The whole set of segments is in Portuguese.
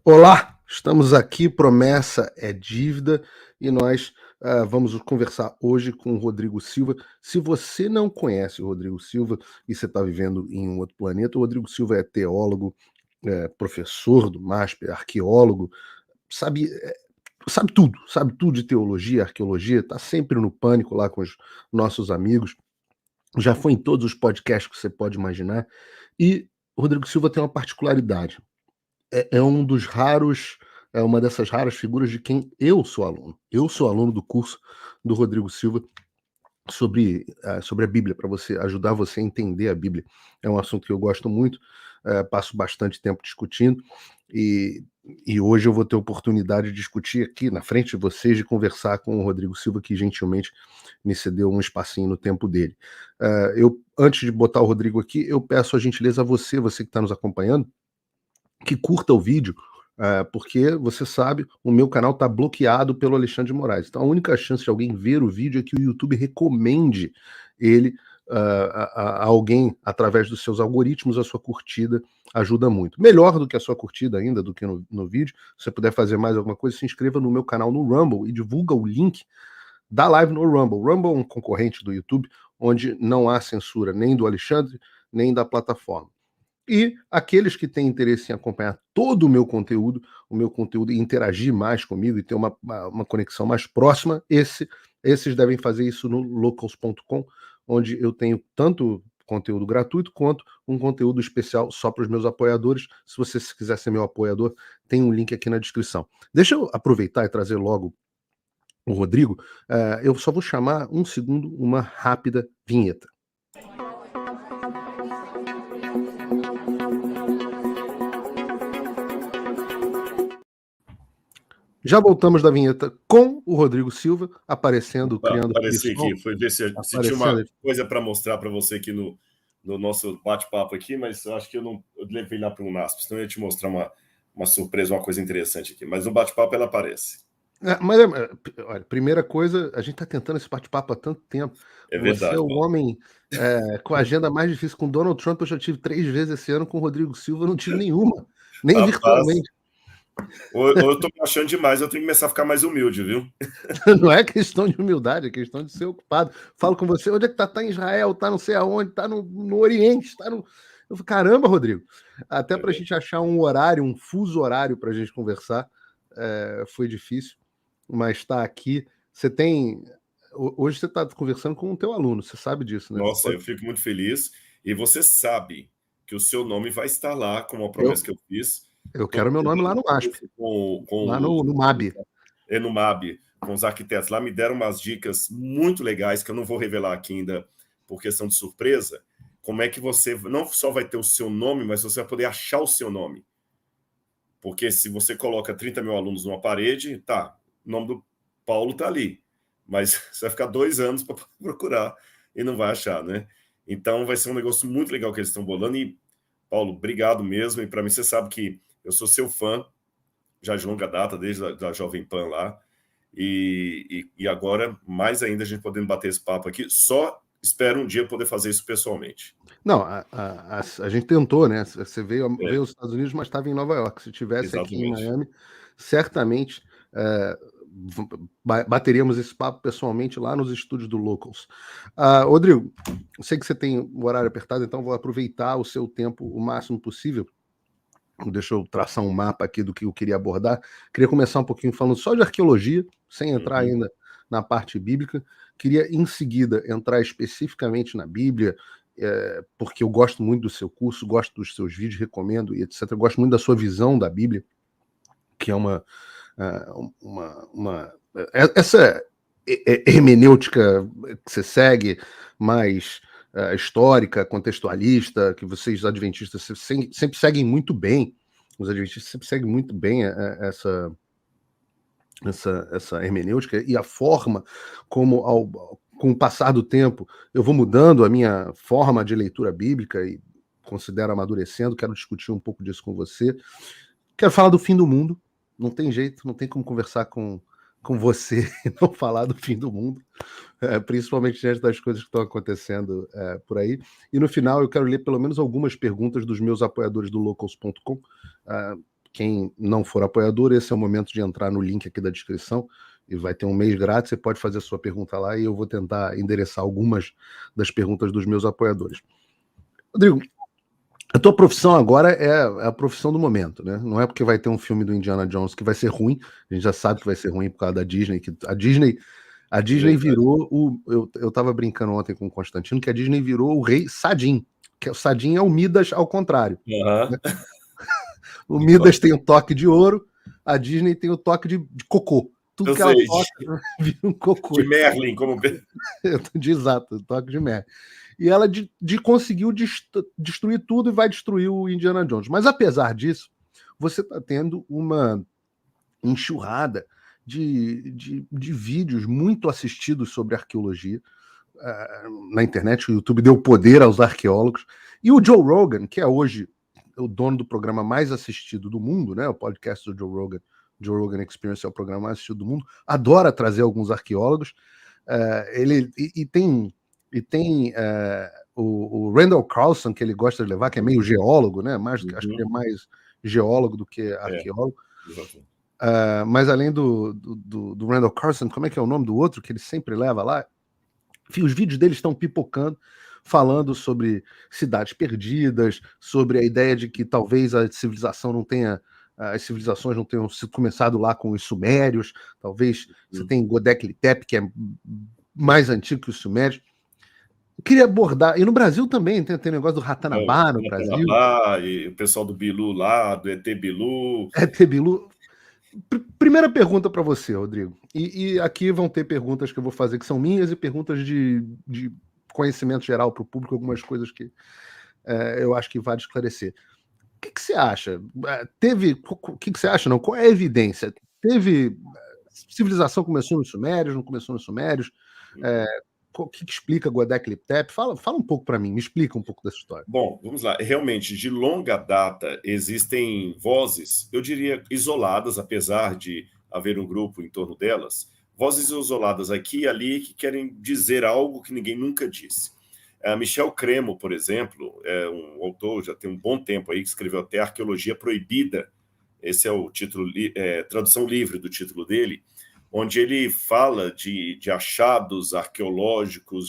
Olá, estamos aqui, promessa é dívida e nós vamos conversar hoje com o Rodrigo Silva. Se você não conhece o Rodrigo Silva e você está vivendo em um outro planeta, o Rodrigo Silva é teólogo, professor do MASP, arqueólogo, sabe, sabe tudo de teologia, arqueologia, está sempre no Pânico lá com os nossos amigos, já foi em todos os podcasts que você pode imaginar. E o Rodrigo Silva tem uma particularidade. É um dos raros, é uma dessas raras figuras de quem eu sou aluno. Eu sou aluno do curso do Rodrigo Silva sobre a Bíblia, para você ajudar você a entender a Bíblia. É um assunto que eu gosto muito, passo bastante tempo discutindo, e, e hoje eu vou ter a oportunidade de discutir aqui na frente de vocês, de conversar com o Rodrigo Silva, que gentilmente me cedeu um espacinho no tempo dele. Antes de botar o Rodrigo aqui, eu peço a gentileza a você que está nos acompanhando, que curta o vídeo, porque você sabe, o meu canal está bloqueado pelo Alexandre de Moraes. Então a única chance de alguém ver o vídeo é que o YouTube recomende ele a alguém através dos seus algoritmos. A sua curtida ajuda muito. Melhor do que a sua curtida ainda, do que no vídeo, se você puder fazer mais alguma coisa, se inscreva no meu canal no Rumble e divulga o link da live no Rumble. O Rumble é um concorrente do YouTube, onde não há censura nem do Alexandre, nem da plataforma. E aqueles que têm interesse em acompanhar todo o meu conteúdo e interagir mais comigo e ter uma conexão mais próxima, esses devem fazer isso no locals.com, onde eu tenho tanto conteúdo gratuito quanto um conteúdo especial só para os meus apoiadores. Se você quiser ser meu apoiador, tem um link aqui na descrição. Deixa eu aproveitar e trazer logo o Rodrigo. Eu só vou chamar um segundo uma rápida vinheta. Já voltamos da vinheta com o Rodrigo Silva aparecendo, criando aquele Apareci som. aqui, foi ver se tinha uma coisa para mostrar para você aqui no nosso bate-papo aqui, mas eu acho que eu levei lá para um NASP, senão eu ia te mostrar uma surpresa, uma coisa interessante aqui. Mas no bate-papo ela aparece. Olha, primeira coisa, a gente está tentando esse bate-papo há tanto tempo. É Você verdade, é o Paulo. homem com a agenda mais difícil. Com Donald Trump eu já tive 3 vezes esse ano, com o Rodrigo Silva eu não tive nenhuma, nem Rapaz, virtualmente. ou eu tô me achando demais, eu tenho que começar a ficar mais humilde, viu? Não é questão de humildade, é questão de ser ocupado. Falo com você, onde é que tá? Tá em Israel, tá não sei aonde, tá no Oriente, tá no... Eu falo, caramba, Rodrigo. Até para a gente achar um horário, um fuso horário para a gente conversar, foi difícil, mas está aqui. Você tem... Hoje você está conversando com o teu aluno, você sabe disso, né? Nossa, eu fico muito feliz. E você sabe que o seu nome vai estar lá, com uma promessa que eu fiz. Eu quero meu nome lá no MASP, lá no MAB. No MAB, com os arquitetos lá, me deram umas dicas muito legais que eu não vou revelar aqui ainda por questão de surpresa. Como é que você não só vai ter o seu nome, mas você vai poder achar o seu nome. Porque se você coloca 30 mil alunos numa parede, tá, o nome do Paulo tá ali, mas você vai ficar 2 anos para procurar e não vai achar, né? Então vai ser um negócio muito legal que eles estão bolando. E, Paulo, obrigado mesmo. E para mim, você sabe que eu sou seu fã, já de longa data, desde a Jovem Pan lá. E agora, mais ainda, a gente podendo bater esse papo aqui. Só espero um dia poder fazer isso pessoalmente. Não, a gente tentou, né? Você veio aos Estados Unidos, mas estava em Nova York. Se tivesse aqui em Miami, certamente bateríamos esse papo pessoalmente lá nos estúdios do Locals. Rodrigo, eu sei que você tem o horário apertado, então vou aproveitar o seu tempo o máximo possível. Deixa eu traçar um mapa aqui do que eu queria abordar. Queria começar um pouquinho falando só de arqueologia, sem entrar ainda na parte bíblica. Queria, em seguida, entrar especificamente na Bíblia, porque eu gosto muito do seu curso, gosto dos seus vídeos, recomendo e etc. Eu gosto muito da sua visão da Bíblia, que é essa hermenêutica que você segue, mais histórica, contextualista, que vocês adventistas sempre seguem muito bem. Os adventistas sempre seguem muito bem essa hermenêutica e a forma como, com o passar do tempo, eu vou mudando a minha forma de leitura bíblica e considero amadurecendo. Quero discutir um pouco disso com você. Quero falar do fim do mundo. Não tem jeito, não tem como conversar com você e não falar do fim do mundo, principalmente diante das coisas que estão acontecendo por aí. E no final eu quero ler pelo menos algumas perguntas dos meus apoiadores do locals.com, quem não for apoiador, esse é o momento de entrar no link aqui da descrição e vai ter um mês grátis. Você pode fazer a sua pergunta lá e eu vou tentar endereçar algumas das perguntas dos meus apoiadores. Rodrigo, a tua profissão agora é a profissão do momento, né? Não é porque vai ter um filme do Indiana Jones que vai ser ruim, a gente já sabe que vai ser ruim por causa da Disney, que a Disney virou eu tava brincando ontem com o Constantino que a Disney virou o rei Sadim, que o Sadim é o Midas ao contrário. Né? O Midas tem o toque de ouro, a Disney tem o toque de cocô. Tudo que ela toca vira um cocô. De Merlin, como... Exato, toque de Merlin. E ela conseguiu destruir tudo e vai destruir o Indiana Jones. Mas apesar disso, você está tendo uma enxurrada de vídeos muito assistidos sobre arqueologia na internet. O YouTube deu poder aos arqueólogos. E o Joe Rogan, que é hoje o dono do programa mais assistido do mundo, né? O podcast do Joe Rogan Experience é o programa mais assistido do mundo, adora trazer alguns arqueólogos. Tem o Randall Carlson, que ele gosta de levar, que é meio geólogo, né? Acho que ele é mais geólogo do que arqueólogo. Mas além do Randall Carlson, como é que é o nome do outro que ele sempre leva lá? Enfim, os vídeos dele estão pipocando, falando sobre cidades perdidas, sobre a ideia de que talvez as civilizações não tenham sido começado lá com os sumérios, talvez você tem Göbekli Tepe, que é mais antigo que os sumérios. Eu queria abordar, e no Brasil também tem negócio do Ratanabá no Brasil. E o pessoal do Bilu lá, do ET Bilu. ET Bilu. Primeira pergunta para você, Rodrigo. E aqui vão ter perguntas que eu vou fazer que são minhas e perguntas de conhecimento geral para o público, algumas coisas que eu acho que vale esclarecer. O que você acha? O que você acha? Não? Qual é a evidência? Civilização começou nos Sumérios, não começou nos Sumérios? O que explica Göbekli Tepe? Fala um pouco para mim, me explica um pouco dessa história. Bom, vamos lá. Realmente, de longa data, existem vozes, eu diria isoladas, apesar de haver um grupo em torno delas, vozes isoladas aqui e ali que querem dizer algo que ninguém nunca disse. Michel Cremo, por exemplo, é um autor, já tem um bom tempo aí, que escreveu até Arqueologia Proibida. Esse é o título, tradução livre do título dele, onde ele fala de achados arqueológicos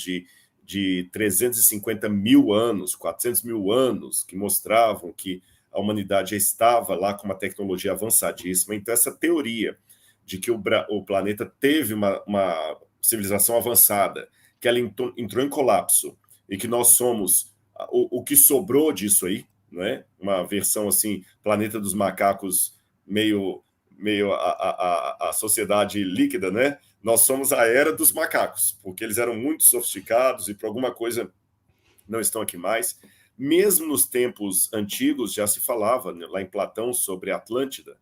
de 350 mil anos, 400 mil anos, que mostravam que a humanidade já estava lá com uma tecnologia avançadíssima. Então, essa teoria de que o planeta teve uma civilização avançada, que ela entrou em colapso e que nós somos o que sobrou disso aí, não é? Uma versão assim, Planeta dos Macacos, meio a sociedade líquida, né? Nós somos a era dos macacos, porque eles eram muito sofisticados e por alguma coisa não estão aqui mais. Mesmo nos tempos antigos já se falava, né, lá em Platão, sobre a Atlântida,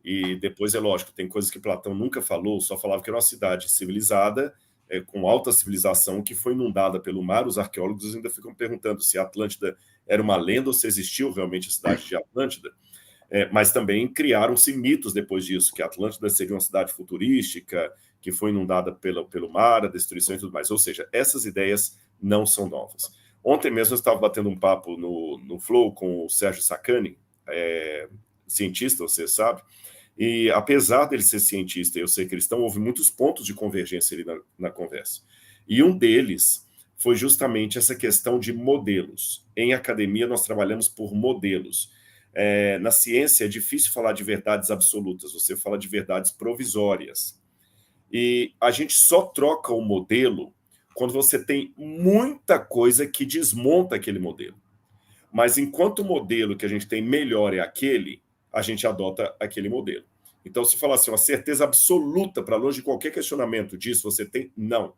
e depois é lógico, tem coisas que Platão nunca falou, só falava que era uma cidade civilizada, com alta civilização, que foi inundada pelo mar. Os arqueólogos ainda ficam perguntando se a Atlântida era uma lenda ou se existiu realmente a cidade de Atlântida. Mas também criaram-se mitos depois disso, que a Atlântida seria uma cidade futurística, que foi inundada pelo mar, a destruição e tudo mais. Ou seja, essas ideias não são novas. Ontem mesmo eu estava batendo um papo no Flow com o Sérgio Sacani, cientista, você sabe, e apesar dele ser cientista, eu sei que eles houve muitos pontos de convergência ali na conversa. E um deles foi justamente essa questão de modelos. Em academia, nós trabalhamos por modelos. Na ciência é difícil falar de verdades absolutas, você fala de verdades provisórias. E a gente só troca o modelo quando você tem muita coisa que desmonta aquele modelo. Mas enquanto o modelo que a gente tem melhor é aquele, a gente adota aquele modelo. Então, se falar assim, uma certeza absoluta, para longe de qualquer questionamento disso, você tem? Não.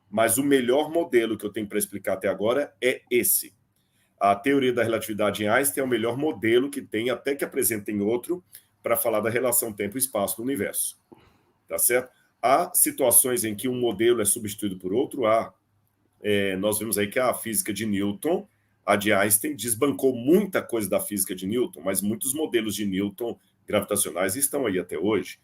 Mas o melhor modelo que eu tenho para explicar até agora é esse. A teoria da relatividade em Einstein é o melhor modelo que tem, até que apresentem outro, para falar da relação tempo e espaço no universo. Tá certo? Há situações em que um modelo é substituído por outro. Nós vimos aí que a física de Newton, a de Einstein, desbancou muita coisa da física de Newton, mas muitos modelos de Newton gravitacionais estão aí até hoje.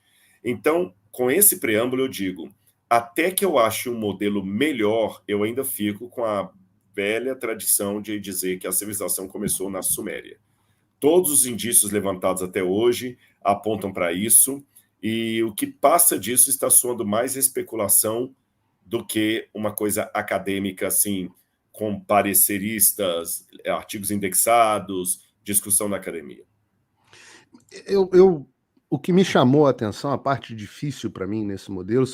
Então, com esse preâmbulo, eu digo, até que eu ache um modelo melhor, eu ainda fico com a velha tradição de dizer que a civilização começou na Suméria. Todos os indícios levantados até hoje apontam para isso, e o que passa disso está soando mais especulação do que uma coisa acadêmica, assim, com pareceristas, artigos indexados, discussão na academia. O que me chamou a atenção, a parte difícil para mim nesse modelo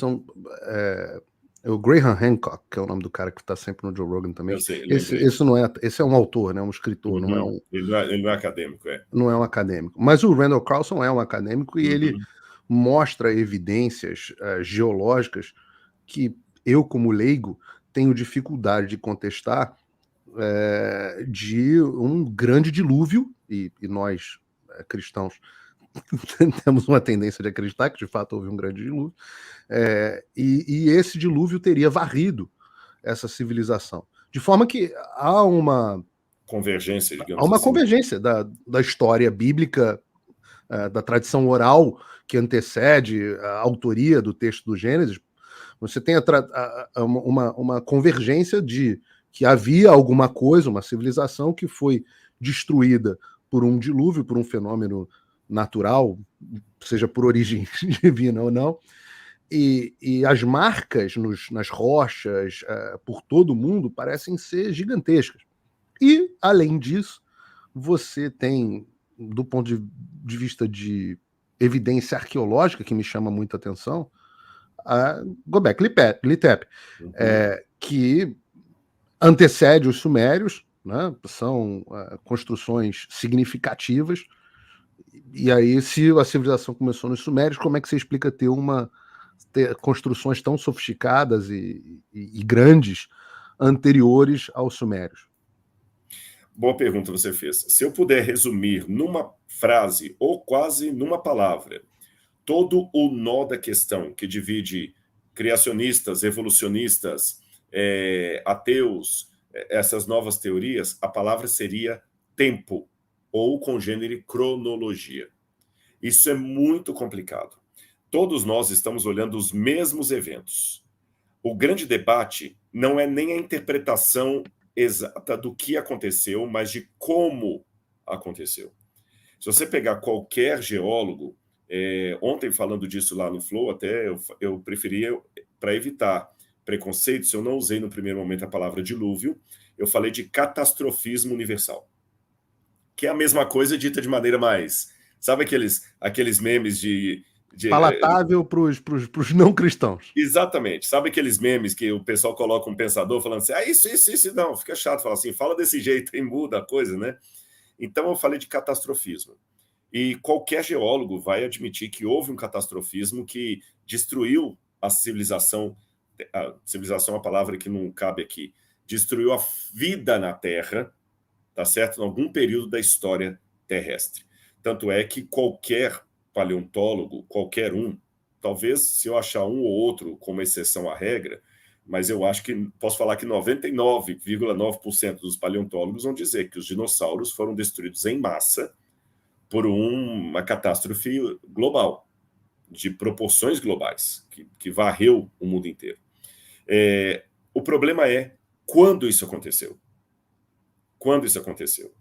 é o Graham Hancock, que é o nome do cara que está sempre no Joe Rogan também. Eu sei, Esse não é, esse é um autor, né, um escritor, não é uhum. um, Ele não é acadêmico, não é um acadêmico. Mas o Randall Carlson é um acadêmico e ele Uhum. mostra evidências geológicas que eu, como leigo, tenho dificuldade de contestar, de um grande dilúvio, e nós, cristãos, temos uma tendência de acreditar que de fato houve um grande dilúvio, e esse dilúvio teria varrido essa civilização. De forma que há uma Convergência, digamos assim. convergência da história bíblica, da tradição oral que antecede a autoria do texto do Gênesis. Você tem uma convergência de que havia alguma coisa, uma civilização que foi destruída por um dilúvio, por um fenômeno natural, seja por origem divina ou não, e as marcas nas rochas, por todo o mundo, parecem ser gigantescas. E, além disso, você tem, do ponto de vista de evidência arqueológica, que me chama muita atenção, a Göbekli Tepe, Uhum. que antecede os sumérios, né? São construções significativas. E aí, se a civilização começou nos sumérios, como é que você explica ter construções tão sofisticadas e grandes anteriores aos sumérios? Boa pergunta você fez. Se eu puder resumir numa frase ou quase numa palavra todo o nó da questão que divide criacionistas, evolucionistas, ateus, essas novas teorias, a palavra seria tempo, ou com gênero cronologia. Isso é muito complicado. Todos nós estamos olhando os mesmos eventos. O grande debate não é nem a interpretação exata do que aconteceu, mas de como aconteceu. Se você pegar qualquer geólogo, ontem falando disso lá no Flow, até eu preferia, para evitar preconceitos, eu não usei no primeiro momento a palavra dilúvio, eu falei de catastrofismo universal, que é a mesma coisa dita de maneira mais... Sabe aqueles memes de palatável para os não cristãos. Exatamente. Sabe aqueles memes que o pessoal coloca um pensador falando assim, isso, não, fica chato, fala assim, fala desse jeito e muda a coisa, né? Então eu falei de catastrofismo. E qualquer geólogo vai admitir que houve um catastrofismo que destruiu a civilização é uma palavra que não cabe aqui, destruiu a vida na Terra, tá certo? Em algum período da história terrestre. Tanto é que qualquer paleontólogo, qualquer um, talvez se eu achar um ou outro como exceção à regra, mas eu acho que posso falar que 99,9% dos paleontólogos vão dizer que os dinossauros foram destruídos em massa por uma catástrofe global, de proporções globais, que varreu o mundo inteiro. O problema é quando isso aconteceu. Quando isso aconteceu.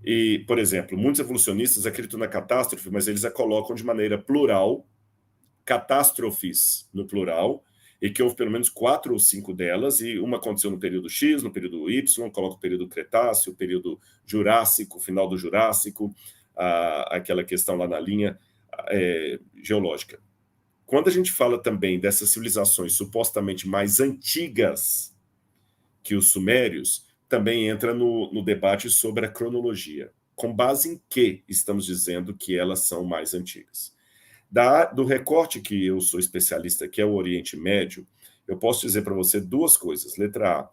E, por exemplo, muitos evolucionistas acreditam na catástrofe, mas eles a colocam de maneira plural, catástrofes no plural, e que houve pelo menos 4 ou 5 delas, e uma aconteceu no período X, no período Y, coloca o período Cretáceo, o período Jurássico, final do Jurássico, aquela questão lá na linha geológica. Quando a gente fala também dessas civilizações supostamente mais antigas que os sumérios, também entra no debate sobre a cronologia. Com base em que estamos dizendo que elas são mais antigas? Do recorte que eu sou especialista, que é o Oriente Médio, eu posso dizer para você 2 coisas. Letra A,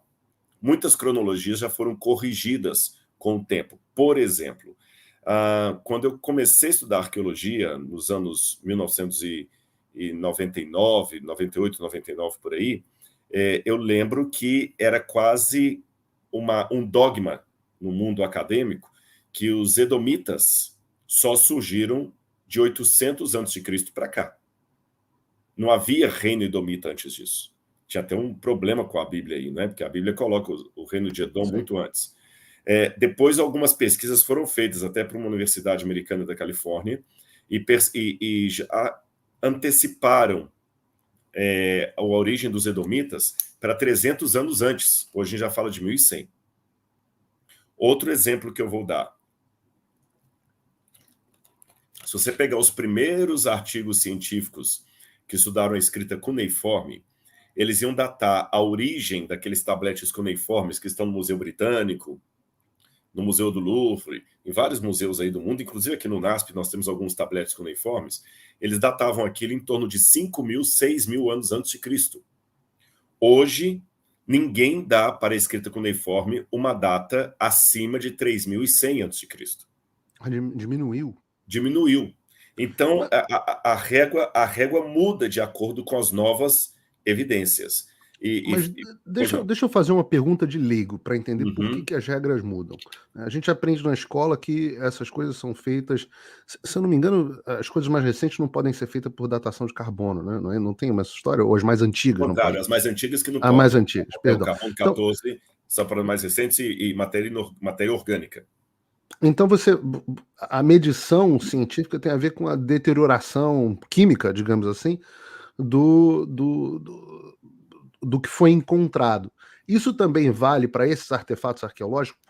muitas cronologias já foram corrigidas com o tempo. Por exemplo, quando eu comecei a estudar arqueologia, nos anos 1999, 98, 99, por aí, eu lembro que era quase um dogma no mundo acadêmico que os edomitas só surgiram de 800 a.C. para cá. Não havia reino edomita antes disso. Tinha até um problema com a Bíblia aí, né? Porque a Bíblia coloca o reino de Edom muito antes. Depois, algumas pesquisas foram feitas até por uma universidade americana da Califórnia e já anteciparam a origem dos edomitas para 300 anos antes. Hoje a gente já fala de 1100. Outro exemplo que eu vou dar. Se você pegar os primeiros artigos científicos que estudaram a escrita cuneiforme, eles iam datar a origem daqueles tabletes cuneiformes que estão no Museu Britânico, no Museu do Louvre, em vários museus aí do mundo, inclusive aqui no NASP nós temos alguns tabletes cuneiformes, eles datavam aquilo em torno de 5.000, 6.000 anos antes de Cristo. Hoje, ninguém dá para a escrita cuneiforme uma data acima de 3.100 a.C. Diminuiu. Diminuiu. Então, Mas, a régua muda de acordo com as novas evidências. mas Pois não. deixa eu fazer uma pergunta de leigo para entender por Uhum. que as regras mudam. A gente aprende na escola que essas coisas são feitas, se eu não me engano, as coisas mais recentes não podem ser feitas por datação de carbono, né? Não tem uma história, ou as mais antigas não Contrário, podem. as mais antigas que não Ah, mais podem. antigas, É o perdão. carbono Então, 14, só para mais recentes, e matéria orgânica. Então a medição científica tem a ver com a deterioração química, digamos assim, do, do, do, do que foi encontrado. Isso também vale para esses artefatos arqueológicos?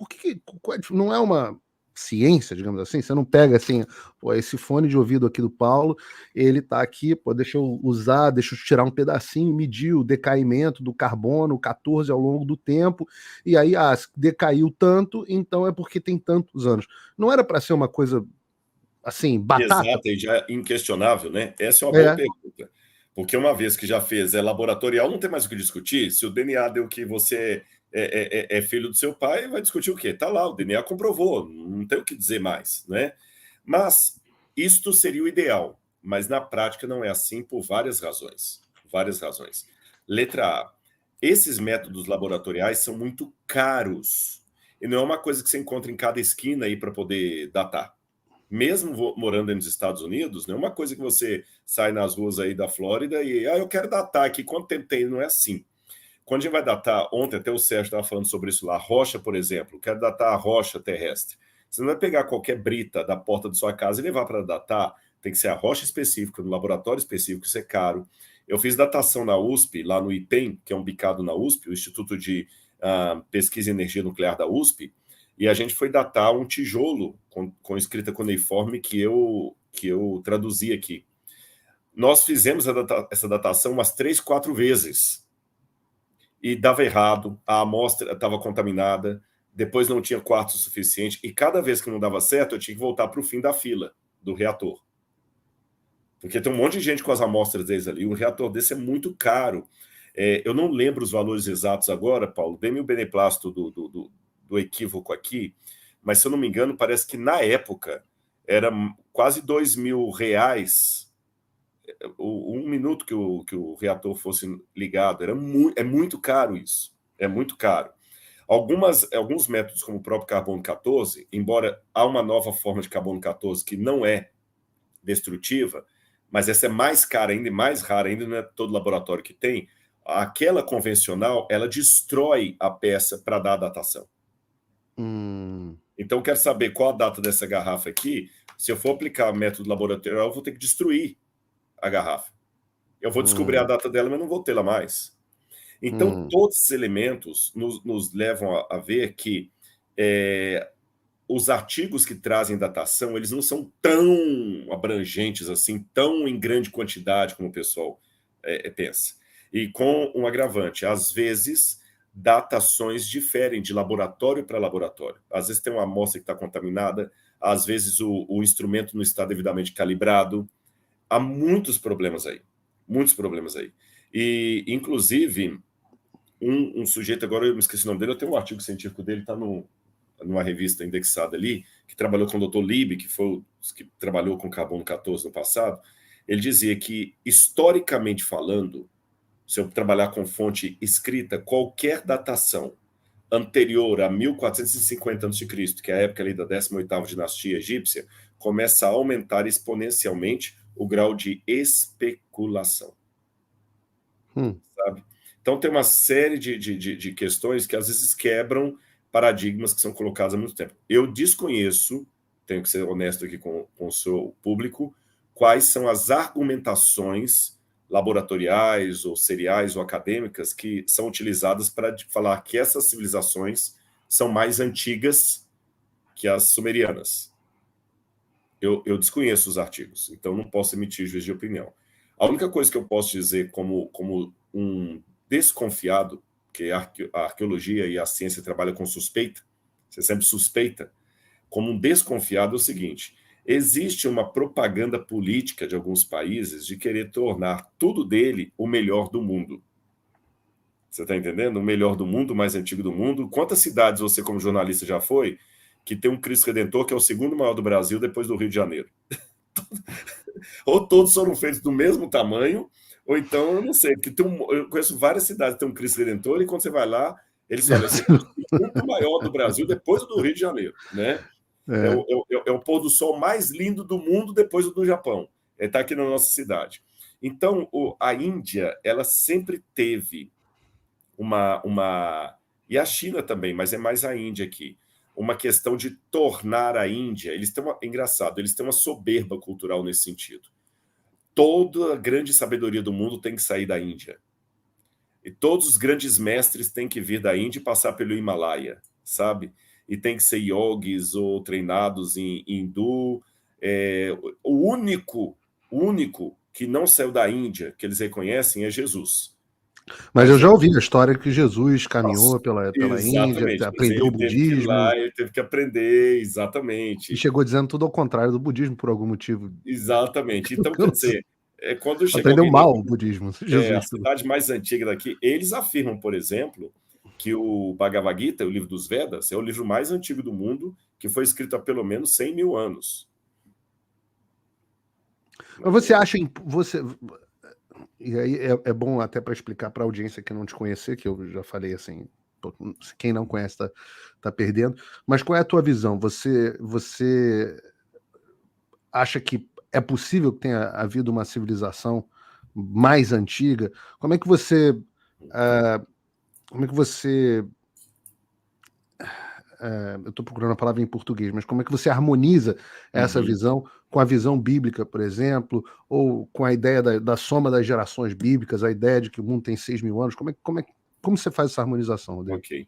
Não é uma ciência, digamos assim? Você não pega assim, pô, esse fone de ouvido aqui do Paulo, ele tá aqui, pô, deixa eu usar, deixa eu tirar um pedacinho, medir o decaimento do carbono 14 ao longo do tempo, e aí, decaiu tanto, então é porque tem tantos anos. Não era para ser uma coisa assim, batata? Exato, e já é inquestionável, né? Essa é uma boa É, pergunta. Porque uma vez que já fez laboratorial, não tem mais o que discutir. Se o DNA deu que você é filho do seu pai, vai discutir o quê? Tá lá, o DNA comprovou, não tem o que dizer mais, né? Mas isto seria o ideal, mas na prática não é assim por várias razões. Várias razões. Letra A. Esses métodos laboratoriais são muito caros. E não é uma coisa que você encontra em cada esquina aí para poder datar. Mesmo morando nos Estados Unidos, não é uma coisa que você sai nas ruas aí da Flórida e eu quero datar aqui, quanto tempo tem? Não é assim. Quando a gente vai datar, ontem até o Sérgio estava falando sobre isso lá, rocha, por exemplo, quero datar a rocha terrestre. Você não vai pegar qualquer brita da porta da sua casa e levar para datar, tem que ser a rocha específica, no laboratório específico, isso é caro. Eu fiz datação na USP, lá no IPEM, que é um bicado na USP, o Instituto de Pesquisa em Energia Nuclear da USP, e a gente foi datar um tijolo com escrita cuneiforme que eu traduzi aqui. Nós fizemos essa datação umas 3, 4 vezes. E dava errado, a amostra estava contaminada, depois não tinha quarto suficiente, e cada vez que não dava certo, eu tinha que voltar para o fim da fila do reator. Porque tem um monte de gente com as amostras deles ali, um reator desse é muito caro. Eu não lembro os valores exatos agora, Paulo, dê-me o beneplácito do equívoco aqui, mas se eu não me engano, parece que na época era quase R$ 2.000 um minuto que o reator fosse ligado. É muito caro isso. É muito caro. Alguns métodos, como o próprio carbono 14, embora há uma nova forma de carbono 14 que não é destrutiva, mas essa é mais cara ainda e mais rara ainda, não é todo laboratório que tem, aquela convencional, ela destrói a peça para dar a datação. Então, eu quero saber qual a data dessa garrafa aqui. Se eu for aplicar método laboratorial, eu vou ter que destruir a garrafa. Eu vou descobrir a data dela, mas não vou tê-la mais. Então, todos esses elementos nos levam a ver que os artigos que trazem datação, eles não são tão abrangentes assim, tão em grande quantidade como o pessoal pensa. E com um agravante, às vezes, datações diferem de laboratório para laboratório. Às vezes tem uma amostra que está contaminada, às vezes o instrumento não está devidamente calibrado. Há muitos problemas aí. Muitos problemas aí. E, inclusive, um sujeito, agora eu me esqueci o nome dele, eu tenho um artigo científico dele, está numa revista indexada ali, que trabalhou com o Dr. Lieb, que trabalhou com carbono 14 no passado. Ele dizia que, historicamente falando, se eu trabalhar com fonte escrita, qualquer datação anterior a 1450 a.C., que é a época ali da 18ª dinastia egípcia, começa a aumentar exponencialmente o grau de especulação. Sabe? Então tem uma série de questões que às vezes quebram paradigmas que são colocados há muito tempo. Eu desconheço, tenho que ser honesto aqui com o seu público, quais são as argumentações laboratoriais ou seriais ou acadêmicas que são utilizadas para falar que essas civilizações são mais antigas que as sumerianas. Eu desconheço os artigos, então não posso emitir juízo de opinião. A única coisa que eu posso dizer como um desconfiado, que a arqueologia e a ciência trabalham com suspeita, você sempre suspeita, como um desconfiado é o seguinte: existe uma propaganda política de alguns países de querer tornar tudo dele o melhor do mundo. Você está entendendo? O melhor do mundo, o mais antigo do mundo. Quantas cidades você, como jornalista, já foi que tem um Cristo Redentor que é o segundo maior do Brasil depois do Rio de Janeiro? Ou todos foram feitos do mesmo tamanho, ou então, eu não sei, porque eu conheço várias cidades que tem um Cristo Redentor, e quando você vai lá, eles falam, esse é o segundo maior do Brasil depois do Rio de Janeiro, né? É o pôr do sol mais lindo do mundo depois do Japão. Está aqui na nossa cidade. Então, a Índia, ela sempre teve e a China também, mas é mais a Índia aqui, uma questão de tornar a Índia, engraçado, eles têm uma soberba cultural nesse sentido. Toda a grande sabedoria do mundo tem que sair da Índia. E todos os grandes mestres têm que vir da Índia e passar pelo Himalaia, sabe? E tem que ser yogis ou treinados em hindu. O único que não saiu da Índia, que eles reconhecem, é Jesus. Mas eu já ouvi a história que Jesus caminhou pela Índia, Exatamente. aprendeu o budismo. Teve que ir lá, ele teve que aprender, exatamente. E chegou dizendo tudo ao contrário do budismo, por algum motivo. Exatamente. Então, quer dizer, quando chega aprendeu alguém mal o budismo. Jesus. a cidade mais antiga daqui, eles afirmam, por exemplo, que o Bhagavad Gita, o livro dos Vedas, é o livro mais antigo do mundo, que foi escrito há pelo menos 100 mil anos. Mas você acha... E aí é bom até para explicar para a audiência que não te conhecer, que eu já falei assim, quem não conhece tá perdendo. Mas qual é a tua visão? Você acha que é possível que tenha havido uma civilização mais antiga? Como é que você eu estou procurando a palavra em português, mas como é que você harmoniza essa visão com a visão bíblica, por exemplo, ou com a ideia da soma das gerações bíblicas, a ideia de que o mundo tem 6 mil anos? Como você faz essa harmonização, Rodrigo? Ok.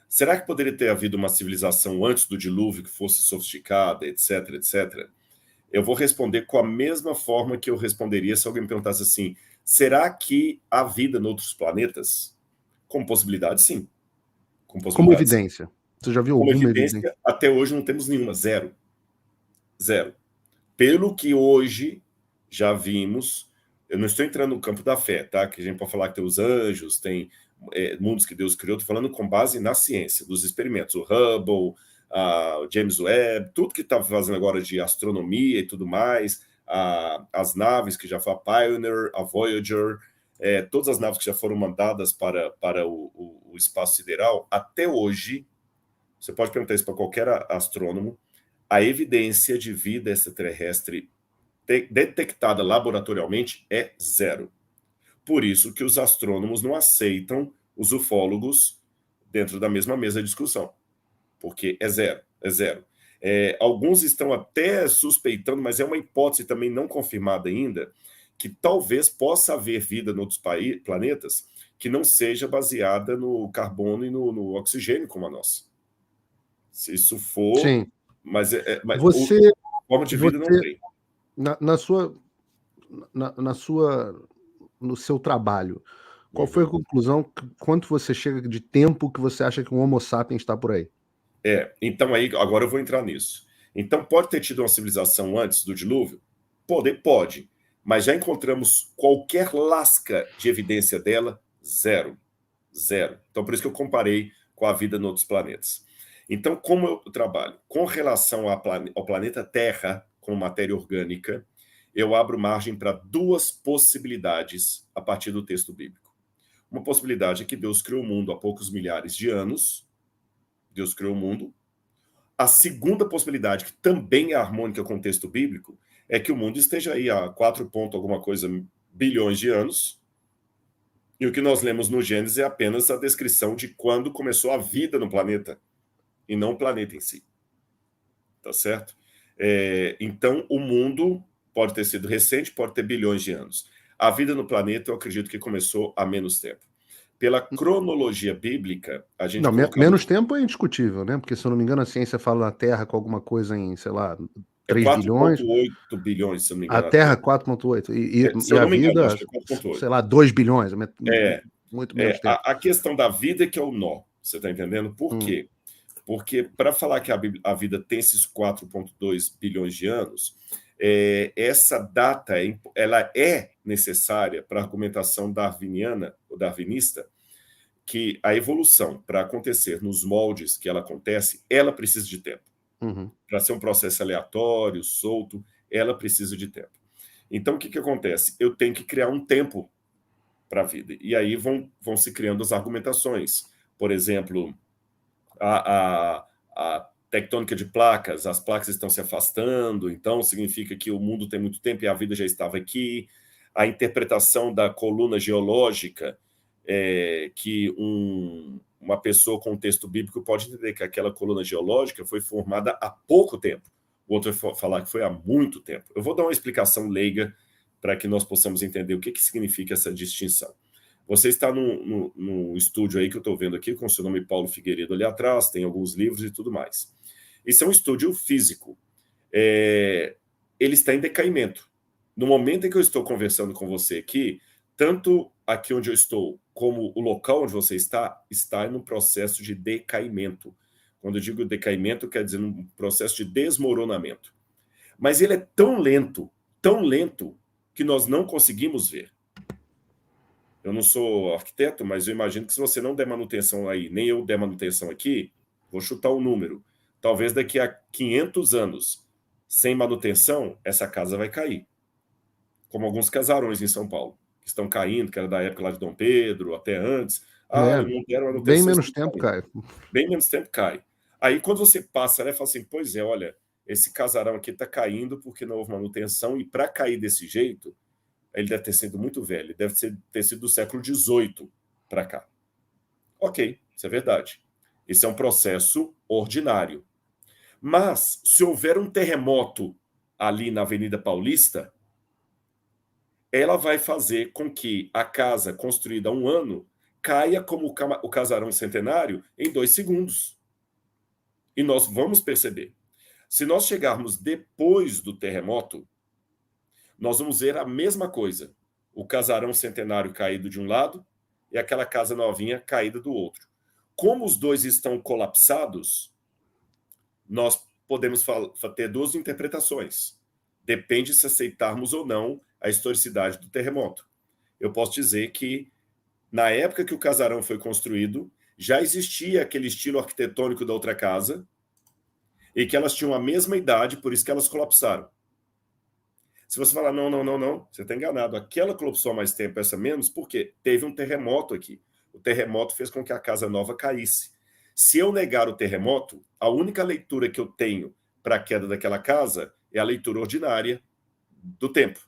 Será que poderia ter havido uma civilização antes do dilúvio que fosse sofisticada, etc, etc? Eu vou responder com a mesma forma que eu responderia se alguém me perguntasse assim: será que há vida em outros planetas? Com possibilidade, sim. Como evidência. Você já viu Como alguma evidência? Até hoje não temos nenhuma, zero. Pelo que hoje já vimos, eu não estou entrando no campo da fé, tá? Que a gente pode falar que tem os anjos, tem mundos que Deus criou, estou falando com base na ciência, dos experimentos, o Hubble, o James Webb, tudo que está fazendo agora de astronomia e tudo mais, as naves que já foi a Pioneer, a Voyager, todas as naves que já foram mandadas para o espaço sideral, até hoje, você pode perguntar isso para qualquer astrônomo, a evidência de vida extraterrestre detectada laboratorialmente é zero. Por isso que os astrônomos não aceitam os ufólogos dentro da mesma mesa de discussão, porque é zero. Alguns estão até suspeitando, mas é uma hipótese também não confirmada ainda, que talvez possa haver vida em outros planetas que não seja baseada no carbono e no oxigênio como a nossa. Se isso for... Sim. Mas forma de vida não tem. No seu trabalho, qual foi a conclusão? Quanto você chega de tempo que você acha que um Homo sapiens está por aí? Então aí, agora eu vou entrar nisso. Então pode ter tido uma civilização antes do dilúvio? Pode. Mas já encontramos qualquer lasca de evidência dela? Zero. Então por isso que eu comparei com a vida em outros planetas. Então, como eu trabalho com relação ao planeta Terra, com matéria orgânica, eu abro margem para duas possibilidades a partir do texto bíblico. Uma possibilidade é que Deus criou o mundo há poucos milhares de anos. Deus criou o mundo. A segunda possibilidade, que também é harmônica com o texto bíblico, é que o mundo esteja aí há 4 alguma coisa bilhões de anos. E o que nós lemos no Gênesis é apenas a descrição de quando começou a vida no planeta. e não o planeta em si. Tá certo? Então, o mundo pode ter sido recente, pode ter bilhões de anos. A vida no planeta, eu acredito que começou há menos tempo. Pela cronologia bíblica, a gente Não, colocar... menos tempo é indiscutível, né? Porque, se eu não me engano, a ciência fala na Terra com alguma coisa em, sei lá, É 3 bilhões. 4,8 bilhões, se eu não me A engano. Terra, 4,8. Se E eu a não me engano, vida, acho que é 4,8. sei lá, 2 bilhões. É, Muito menos tempo. a questão da vida que é o nó. Você está entendendo? Por quê? Porque para falar que a vida tem esses 4,2 bilhões de anos, essa data ela é necessária para a argumentação darwiniana ou darwinista, que a evolução, para acontecer nos moldes que ela acontece, ela precisa de tempo. Para ser um processo aleatório, solto, ela precisa de tempo. Então, o que acontece? Eu tenho que criar um tempo para a vida. E aí vão se criando as argumentações. Por exemplo, a tectônica de placas, as placas estão se afastando, então significa que o mundo tem muito tempo e a vida já estava aqui. A interpretação da coluna geológica, que uma pessoa com um texto bíblico pode entender que aquela coluna geológica foi formada há pouco tempo. O outro vai falar que foi há muito tempo. Eu vou dar uma explicação leiga para que nós possamos entender o que significa essa distinção. Você está no estúdio aí que eu estou vendo aqui, com o seu nome Paulo Figueiredo ali atrás, tem alguns livros e tudo mais. Isso é um estúdio físico. Ele está em decaimento. No momento em que eu estou conversando com você aqui, tanto aqui onde eu estou, como o local onde você está no processo de decaimento. Quando eu digo decaimento, quer dizer um processo de desmoronamento. Mas ele é tão lento, que nós não conseguimos ver. Eu não sou arquiteto, mas eu imagino que se você não der manutenção aí, nem eu der manutenção aqui, vou chutar um número. Talvez daqui a 500 anos, sem manutenção, essa casa vai cair. Como alguns casarões em São Paulo, que estão caindo, que era da época lá de Dom Pedro, até antes. Não deram manutenção. Bem menos tempo cai. Bem menos tempo cai. Aí quando você passa, né, fala assim, pois é, olha, esse casarão aqui está caindo porque não houve manutenção, e para cair desse jeito, ele deve ter sido muito velho, deve ter sido do século XVIII para cá. Ok, isso é verdade. Esse é um processo ordinário. Mas, se houver um terremoto ali na Avenida Paulista, ela vai fazer com que a casa construída há um ano caia como o casarão centenário em 2 segundos. E nós vamos perceber. Se nós chegarmos depois do terremoto, nós vamos ver a mesma coisa. O casarão centenário caído de um lado e aquela casa novinha caída do outro. Como os dois estão colapsados, nós podemos ter 2 interpretações. Depende se aceitarmos ou não a historicidade do terremoto. Eu posso dizer que, na época que o casarão foi construído, já existia aquele estilo arquitetônico da outra casa e que elas tinham a mesma idade, por isso que elas colapsaram. Se você falar, não, você está enganado. Aquela colapsou há mais tempo, essa menos, porque teve um terremoto aqui. O terremoto fez com que a casa nova caísse. Se eu negar o terremoto, a única leitura que eu tenho para a queda daquela casa é a leitura ordinária do tempo.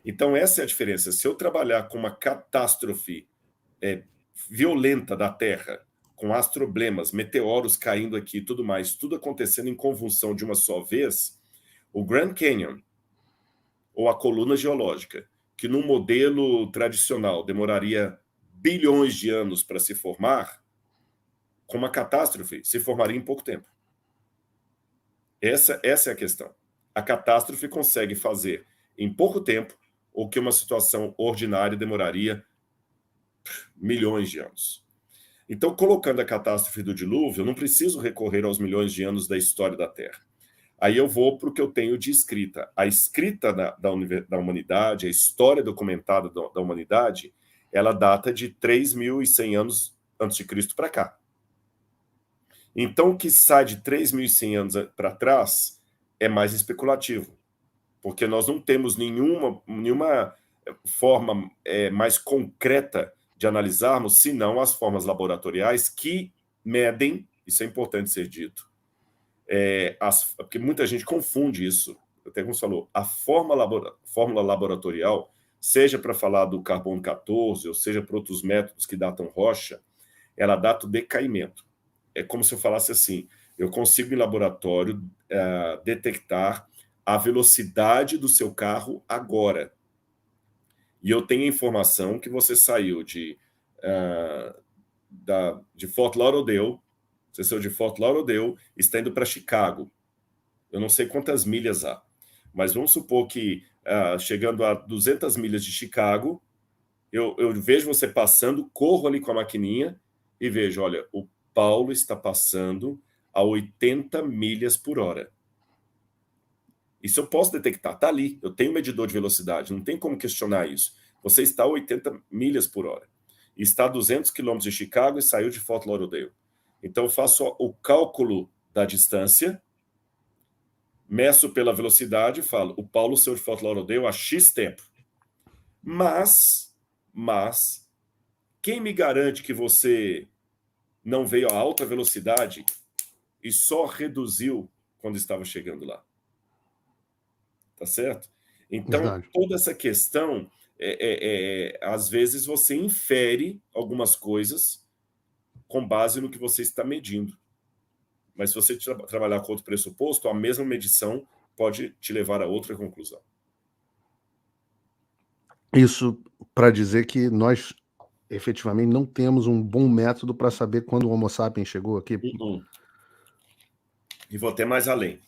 Então, essa é a diferença. Se eu trabalhar com uma catástrofe violenta da Terra, com astroblemas, meteoros caindo aqui e tudo mais, tudo acontecendo em convulsão de uma só vez, o Grand Canyon, ou a coluna geológica, que num modelo tradicional demoraria bilhões de anos para se formar, com uma catástrofe, se formaria em pouco tempo. Essa é a questão. A catástrofe consegue fazer em pouco tempo o que uma situação ordinária demoraria milhões de anos. Então, colocando a catástrofe do dilúvio, eu não preciso recorrer aos milhões de anos da história da Terra. Aí eu vou para o que eu tenho de escrita. A escrita da humanidade, a história documentada da humanidade, ela data de 3.100 anos antes de Cristo para cá. Então, o que sai de 3.100 anos para trás é mais especulativo, porque nós não temos nenhuma forma mais concreta de analisarmos, senão as formas laboratoriais que medem, isso é importante ser dito, porque muita gente confunde isso, até como você falou, a fórmula laboratorial, seja para falar do carbono 14, ou seja para outros métodos que datam rocha, ela data o decaimento. é como se eu falasse assim, eu consigo em laboratório detectar a velocidade do seu carro agora. E eu tenho a informação que você saiu de Fort Lauderdale, você saiu de Fort Lauderdale, está indo para Chicago. Eu não sei quantas milhas há, mas vamos supor que chegando a 200 milhas de Chicago, eu vejo você passando, corro ali com a maquininha e vejo, olha, o Paulo está passando a 80 milhas por hora. Isso eu posso detectar, está ali, eu tenho medidor de velocidade, não tem como questionar isso. Você está a 80 milhas por hora, está a 200 quilômetros de Chicago e saiu de Fort Lauderdale. Então eu faço o cálculo da distância, meço pela velocidade e falo, o Paulo saiu de Fort Lauderdale a X tempo. Mas, quem me garante que você não veio a alta velocidade e só reduziu quando estava chegando lá? Tá certo? Então, Verdade. toda essa questão, às vezes você infere algumas coisas com base no que você está medindo. Mas se você trabalhar com outro pressuposto, a mesma medição pode te levar a outra conclusão. Isso para dizer que nós efetivamente não temos um bom método para saber quando o Homo sapiens chegou aqui. E vou até mais além.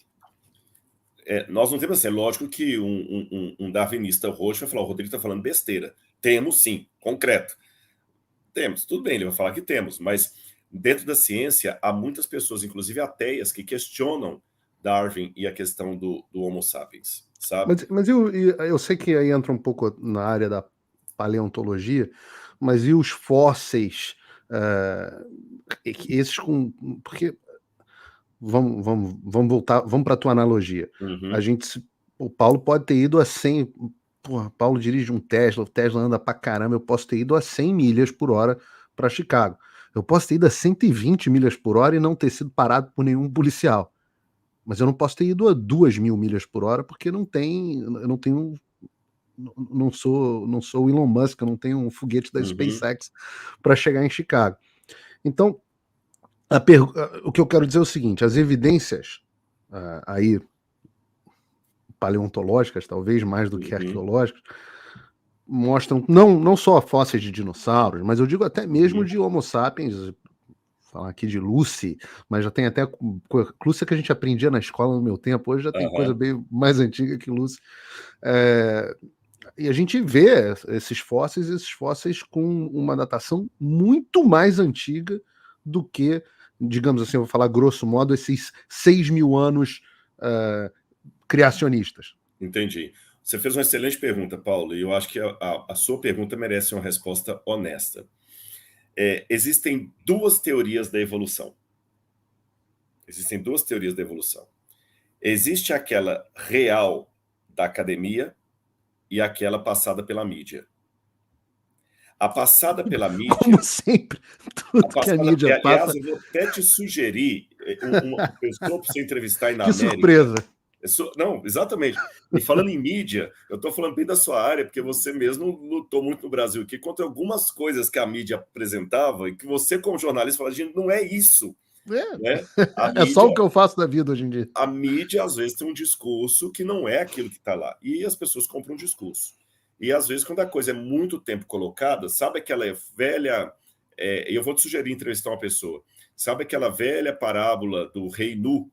Nós não temos assim, é lógico que um darwinista roxo vai falar, o Rodrigo está falando besteira. Temos sim, concreto. Temos, tudo bem, ele vai falar que temos, mas dentro da ciência há muitas pessoas, inclusive ateias, que questionam Darwin e a questão do Homo sapiens, sabe? Mas eu sei que aí entra um pouco na área da paleontologia, mas e os fósseis? Esses com. Porque vamos voltar, vamos para a tua analogia. Uhum. O Paulo pode ter ido a 100. Porra, Paulo dirige um Tesla, o Tesla anda pra caramba. Eu posso ter ido a 100 milhas por hora para Chicago. Eu posso ter ido a 120 milhas por hora e não ter sido parado por nenhum policial. Mas eu não posso ter ido a 2.000 milhas por hora porque eu não tenho. Não sou o Elon Musk, eu não tenho um foguete da SpaceX para chegar em Chicago. Então, o que eu quero dizer é o seguinte: as evidências aí paleontológicas, talvez mais do que arqueológicas, mostram não só fósseis de dinossauros, mas eu digo até mesmo de Homo sapiens, falar aqui de Lucy, mas já tem até Lucy que a gente aprendia na escola no meu tempo, hoje já tem coisa bem mais antiga que Lucy. E a gente vê esses fósseis com uma datação muito mais antiga do que, digamos assim, eu vou falar grosso modo, esses 6.000 anos criacionistas. Entendi. Você fez uma excelente pergunta, Paulo, e eu acho que a sua pergunta merece uma resposta honesta. Existem duas teorias da evolução. Existe aquela real da academia e aquela passada pela mídia. A passada pela mídia... Como sempre, tudo que a mídia passa... Aliás, eu vou até te sugerir uma pessoa para você entrevistar aí na que América. Surpresa! Não, exatamente. E falando em mídia, eu estou falando bem da sua área, porque você mesmo lutou muito no Brasil aqui contra algumas coisas que a mídia apresentava e que você, como jornalista, fala, gente, não é isso. Né? É só o que eu faço da vida hoje em dia. A mídia, às vezes, tem um discurso que não é aquilo que está lá. E as pessoas compram um discurso. E, às vezes, quando a coisa é muito tempo colocada, sabe aquela velha... eu vou te sugerir entrevistar uma pessoa. Sabe aquela velha parábola do rei nu?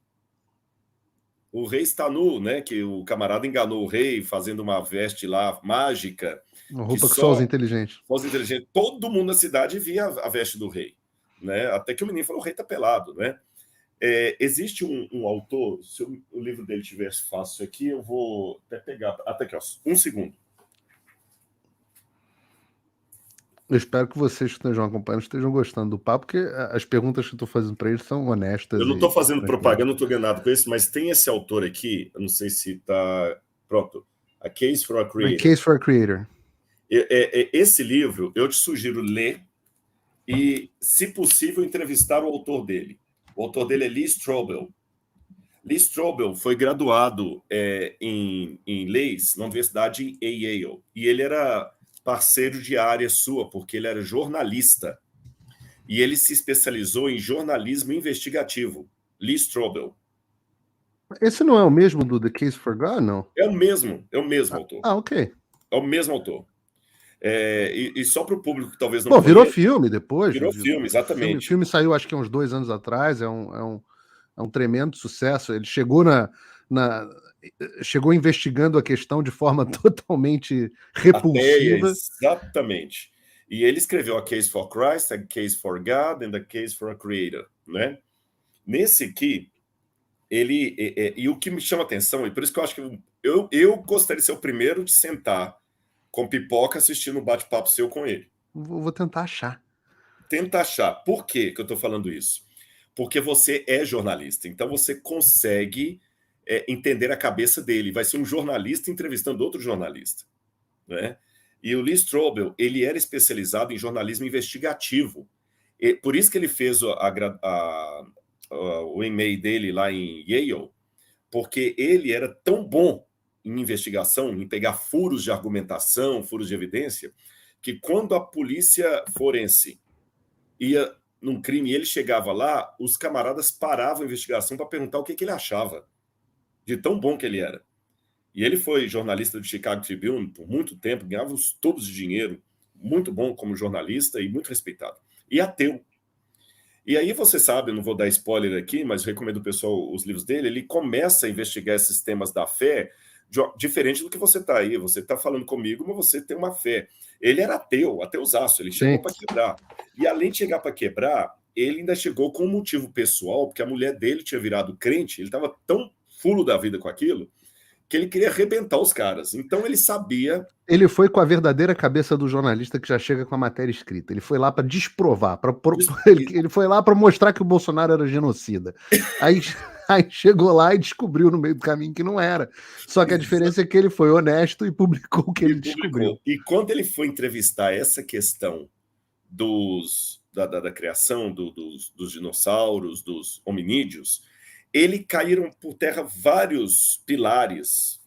O rei está nu, né? Que o camarada enganou o rei fazendo uma veste lá mágica. Uma roupa que só os inteligentes. Todo mundo na cidade via a veste do rei. Né? Até que o menino falou, o rei está pelado, né? Existe um autor, se o livro dele tivesse fácil aqui, eu vou até pegar. Até aqui, ó, um segundo. Eu espero que vocês que estejam acompanhando estejam gostando do papo, porque as perguntas que eu estou fazendo para eles são honestas. Eu não estou fazendo propaganda, não estou ganhando nada com isso, mas tem esse autor aqui, eu não sei se está... Pronto. A Case for a Creator. A Case for a Creator. Esse livro, eu te sugiro ler e, se possível, entrevistar o autor dele. O autor dele é Lee Strobel. Lee Strobel foi graduado em leis na Universidade Yale. E ele era parceiro de área sua, porque ele era jornalista. E ele se especializou em jornalismo investigativo. Lee Strobel. Esse não é o mesmo do The Case for God, não? É o mesmo autor. Ok. É o mesmo autor. E só para o público que talvez não Bom, virou conheça, filme depois. virou filme, O exatamente. filme saiu acho que uns 2 anos atrás, é um tremendo sucesso. Ele chegou investigando a questão de forma totalmente repulsiva. Exatamente. E ele escreveu A Case for Christ, A Case for God and A Case for a Creator, né? Nesse aqui, e o que me chama atenção, e por isso que eu acho que eu gostaria de ser o primeiro de sentar com pipoca assistindo um bate-papo seu com ele. Vou tentar achar. Tenta achar. Por que eu estou falando isso? Porque você é jornalista, então você consegue entender a cabeça dele. Vai ser um jornalista entrevistando outro jornalista, né? E o Lee Strobel, ele era especializado em jornalismo investigativo. Por isso que ele fez o e-mail dele lá em Yale, porque ele era tão bom em investigação, em pegar furos de argumentação, furos de evidência, que quando a polícia forense ia num crime e ele chegava lá, os camaradas paravam a investigação para perguntar o que ele achava, de tão bom que ele era. E ele foi jornalista do Chicago Tribune por muito tempo, ganhava uns tubos de dinheiro, muito bom como jornalista e muito respeitado. E ateu. E aí você sabe, eu não vou dar spoiler aqui, mas recomendo o pessoal os livros dele, ele começa a investigar esses temas da fé diferente do que você está aí. Você está falando comigo, mas você tem uma fé. Ele era ateu, ateusaço, ele chegou para quebrar. E além de chegar para quebrar, ele ainda chegou com um motivo pessoal, porque a mulher dele tinha virado crente, ele estava tão fulo da vida com aquilo, que ele queria arrebentar os caras. Então ele sabia. Ele foi com a verdadeira cabeça do jornalista que já chega com a matéria escrita. Ele foi lá para desprovar, ele foi lá para mostrar que o Bolsonaro era genocida. Aí chegou lá e descobriu no meio do caminho que não era. Só que a diferença é que ele foi honesto e publicou o que ele descobriu. E quando ele foi entrevistar essa questão da criação dos dinossauros, dos hominídeos, ele caíram por terra vários pilares,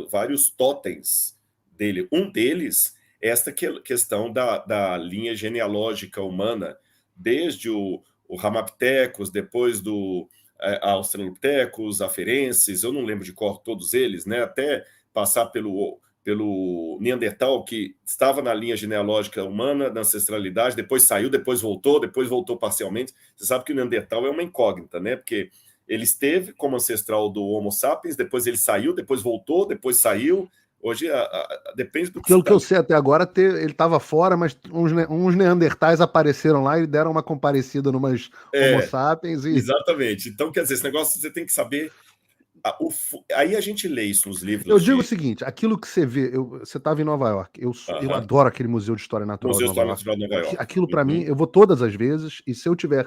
vários totens dele. Um deles é esta questão da linha genealógica humana, desde o Ramapithecus, depois do Australopithecus, aferenses, eu não lembro de cor todos eles, né? Até passar pelo Neandertal, que estava na linha genealógica humana, da ancestralidade, depois saiu, depois voltou parcialmente. Você sabe que o Neandertal é uma incógnita, né? Porque ele esteve como ancestral do Homo sapiens, depois ele saiu, depois voltou, depois saiu. Hoje depende do que Pelo que eu sei até agora, ele estava fora, mas uns neandertais apareceram lá e deram uma comparecida numas Homo sapiens. Exatamente. Então, quer dizer, esse negócio você tem que saber. Aí a gente lê isso nos livros. Eu digo o seguinte: aquilo que você vê, você estava em Nova York, eu adoro aquele Museu de História Natural de Nova York. Aquilo, para mim, eu vou todas as vezes, e se eu tiver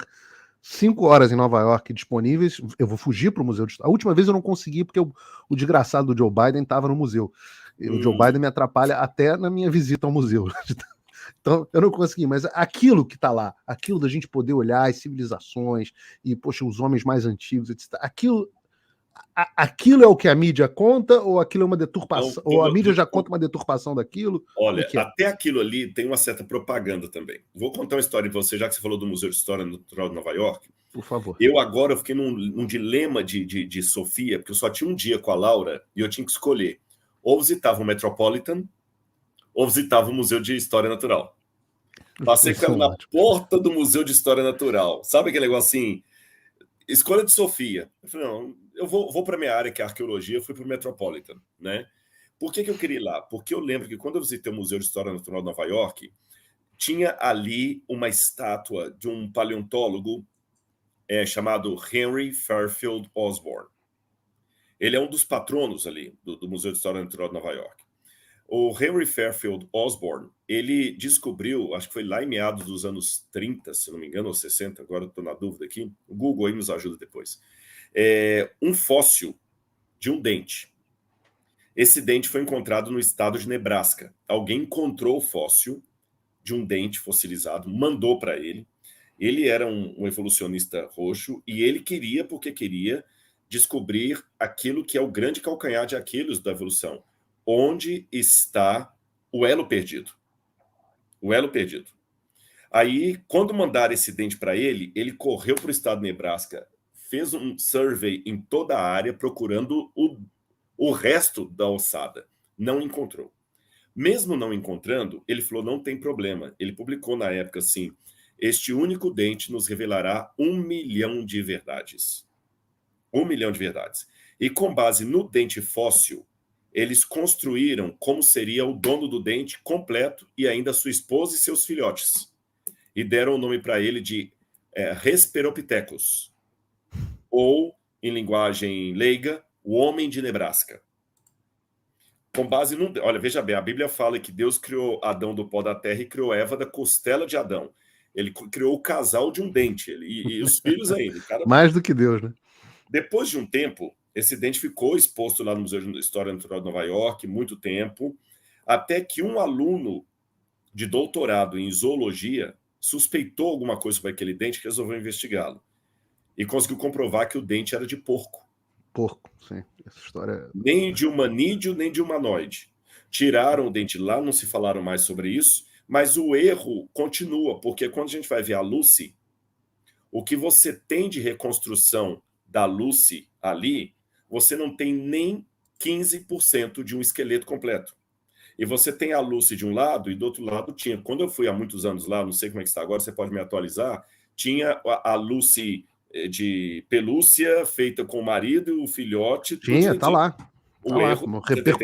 5 horas em Nova York disponíveis, eu vou fugir para o Museu de História. A última vez eu não consegui, porque o desgraçado do Joe Biden estava no museu. O Joe Biden me atrapalha até na minha visita ao museu. Então, eu não consegui, mas aquilo que está lá, aquilo da gente poder olhar as civilizações e, poxa, os homens mais antigos, etc. Aquilo é o que a mídia conta, ou aquilo é uma deturpação? Ou a mídia já conta uma deturpação daquilo? Olha, até aquilo ali tem uma certa propaganda também. Vou contar uma história de você, já que você falou do Museu de História Natural de Nova York. Por favor. Eu fiquei num dilema de Sofia, porque eu só tinha um dia com a Laura e eu tinha que escolher. Ou visitava o Metropolitan, ou visitava o Museu de História Natural. Passei com ela na porta do Museu de História Natural. Sabe aquele negócio assim? Escolha de Sofia. Eu falei, não, eu vou para minha área, que é arqueologia, eu fui para o Metropolitan, né? Por que eu queria ir lá? Porque eu lembro que quando eu visitei o Museu de História Natural de Nova York, tinha ali uma estátua de um paleontólogo chamado Henry Fairfield Osborn. Ele é um dos patronos ali do Museu de História Natural de Nova York. O Henry Fairfield Osborn, ele descobriu, acho que foi lá em meados dos anos 30, se não me engano, ou 60, agora estou na dúvida aqui, o Google aí nos ajuda depois, um fóssil de um dente. Esse dente foi encontrado no estado de Nebraska. Alguém encontrou o fóssil de um dente fossilizado, mandou para ele. Ele era um evolucionista roxo e ele porque queria descobrir aquilo que é o grande calcanhar de Aquiles da evolução. Onde está o elo perdido? O elo perdido. Aí, quando mandaram esse dente para ele, ele correu para o estado de Nebraska, fez um survey em toda a área procurando o resto da ossada. Não encontrou. Mesmo não encontrando, ele falou, não tem problema. Ele publicou na época assim, este único dente nos revelará 1 milhão de verdades. 1 milhão de verdades. E com base no dente fóssil, eles construíram como seria o dono do dente completo e ainda sua esposa e seus filhotes. E deram o nome para ele de Hesperopithecus, ou, em linguagem leiga, o homem de Nebraska. Com base num... Olha, veja bem, a Bíblia fala que Deus criou Adão do pó da terra e criou Eva da costela de Adão. Ele criou o casal de um dente, e os filhos ainda. Mais do que Deus, né? Depois de um tempo, esse dente ficou exposto lá no Museu de História Natural de Nova York, muito tempo, até que um aluno de doutorado em zoologia suspeitou alguma coisa sobre aquele dente e resolveu investigá-lo. E conseguiu comprovar que o dente era de porco. Porco, sim. Essa história... Nem de humanídeo, nem de humanoide. Tiraram o dente lá, não se falaram mais sobre isso, mas o erro continua, porque quando a gente vai ver a Lucy, o que você tem de reconstrução da Lucy ali, você não tem nem 15% de um esqueleto completo. E você tem a Lucy de um lado e do outro lado tinha. Quando eu fui há muitos anos lá, não sei como é que está agora, você pode me atualizar, tinha a Lucy de pelúcia feita com o marido e o filhote. Tinha, tá lá. O erro,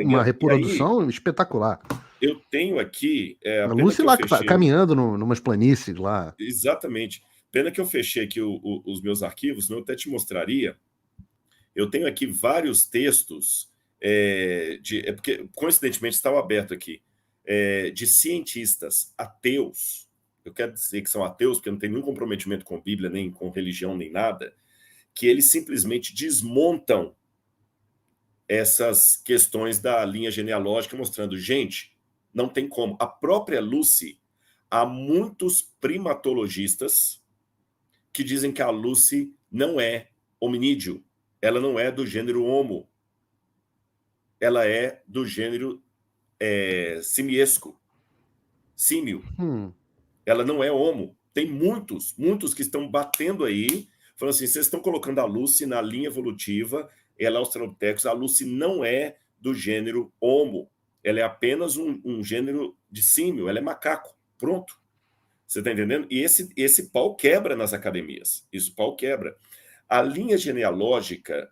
uma reprodução espetacular. Eu tenho aqui... a Lucy lá caminhando numas planícies lá. Exatamente. Pena que eu fechei aqui os meus arquivos, senão eu até te mostraria. Eu tenho aqui vários textos, porque coincidentemente estava aberto aqui, de cientistas ateus. Eu quero dizer que são ateus, porque não tem nenhum comprometimento com a Bíblia, nem com religião, nem nada, que eles simplesmente desmontam essas questões da linha genealógica, mostrando, gente, não tem como. A própria Lucy, há muitos primatologistas que dizem que a Lucy não é hominídeo, ela não é do gênero Homo, ela é do gênero simiesco, símio. Ela não é Homo. Tem muitos que estão batendo aí, falando assim, vocês estão colocando a Lucy na linha evolutiva, ela é Australopithecus, a Lucy não é do gênero Homo, ela é apenas um gênero de símio, ela é macaco, pronto. Você está entendendo? E esse pau quebra nas academias, isso pau quebra. A linha genealógica,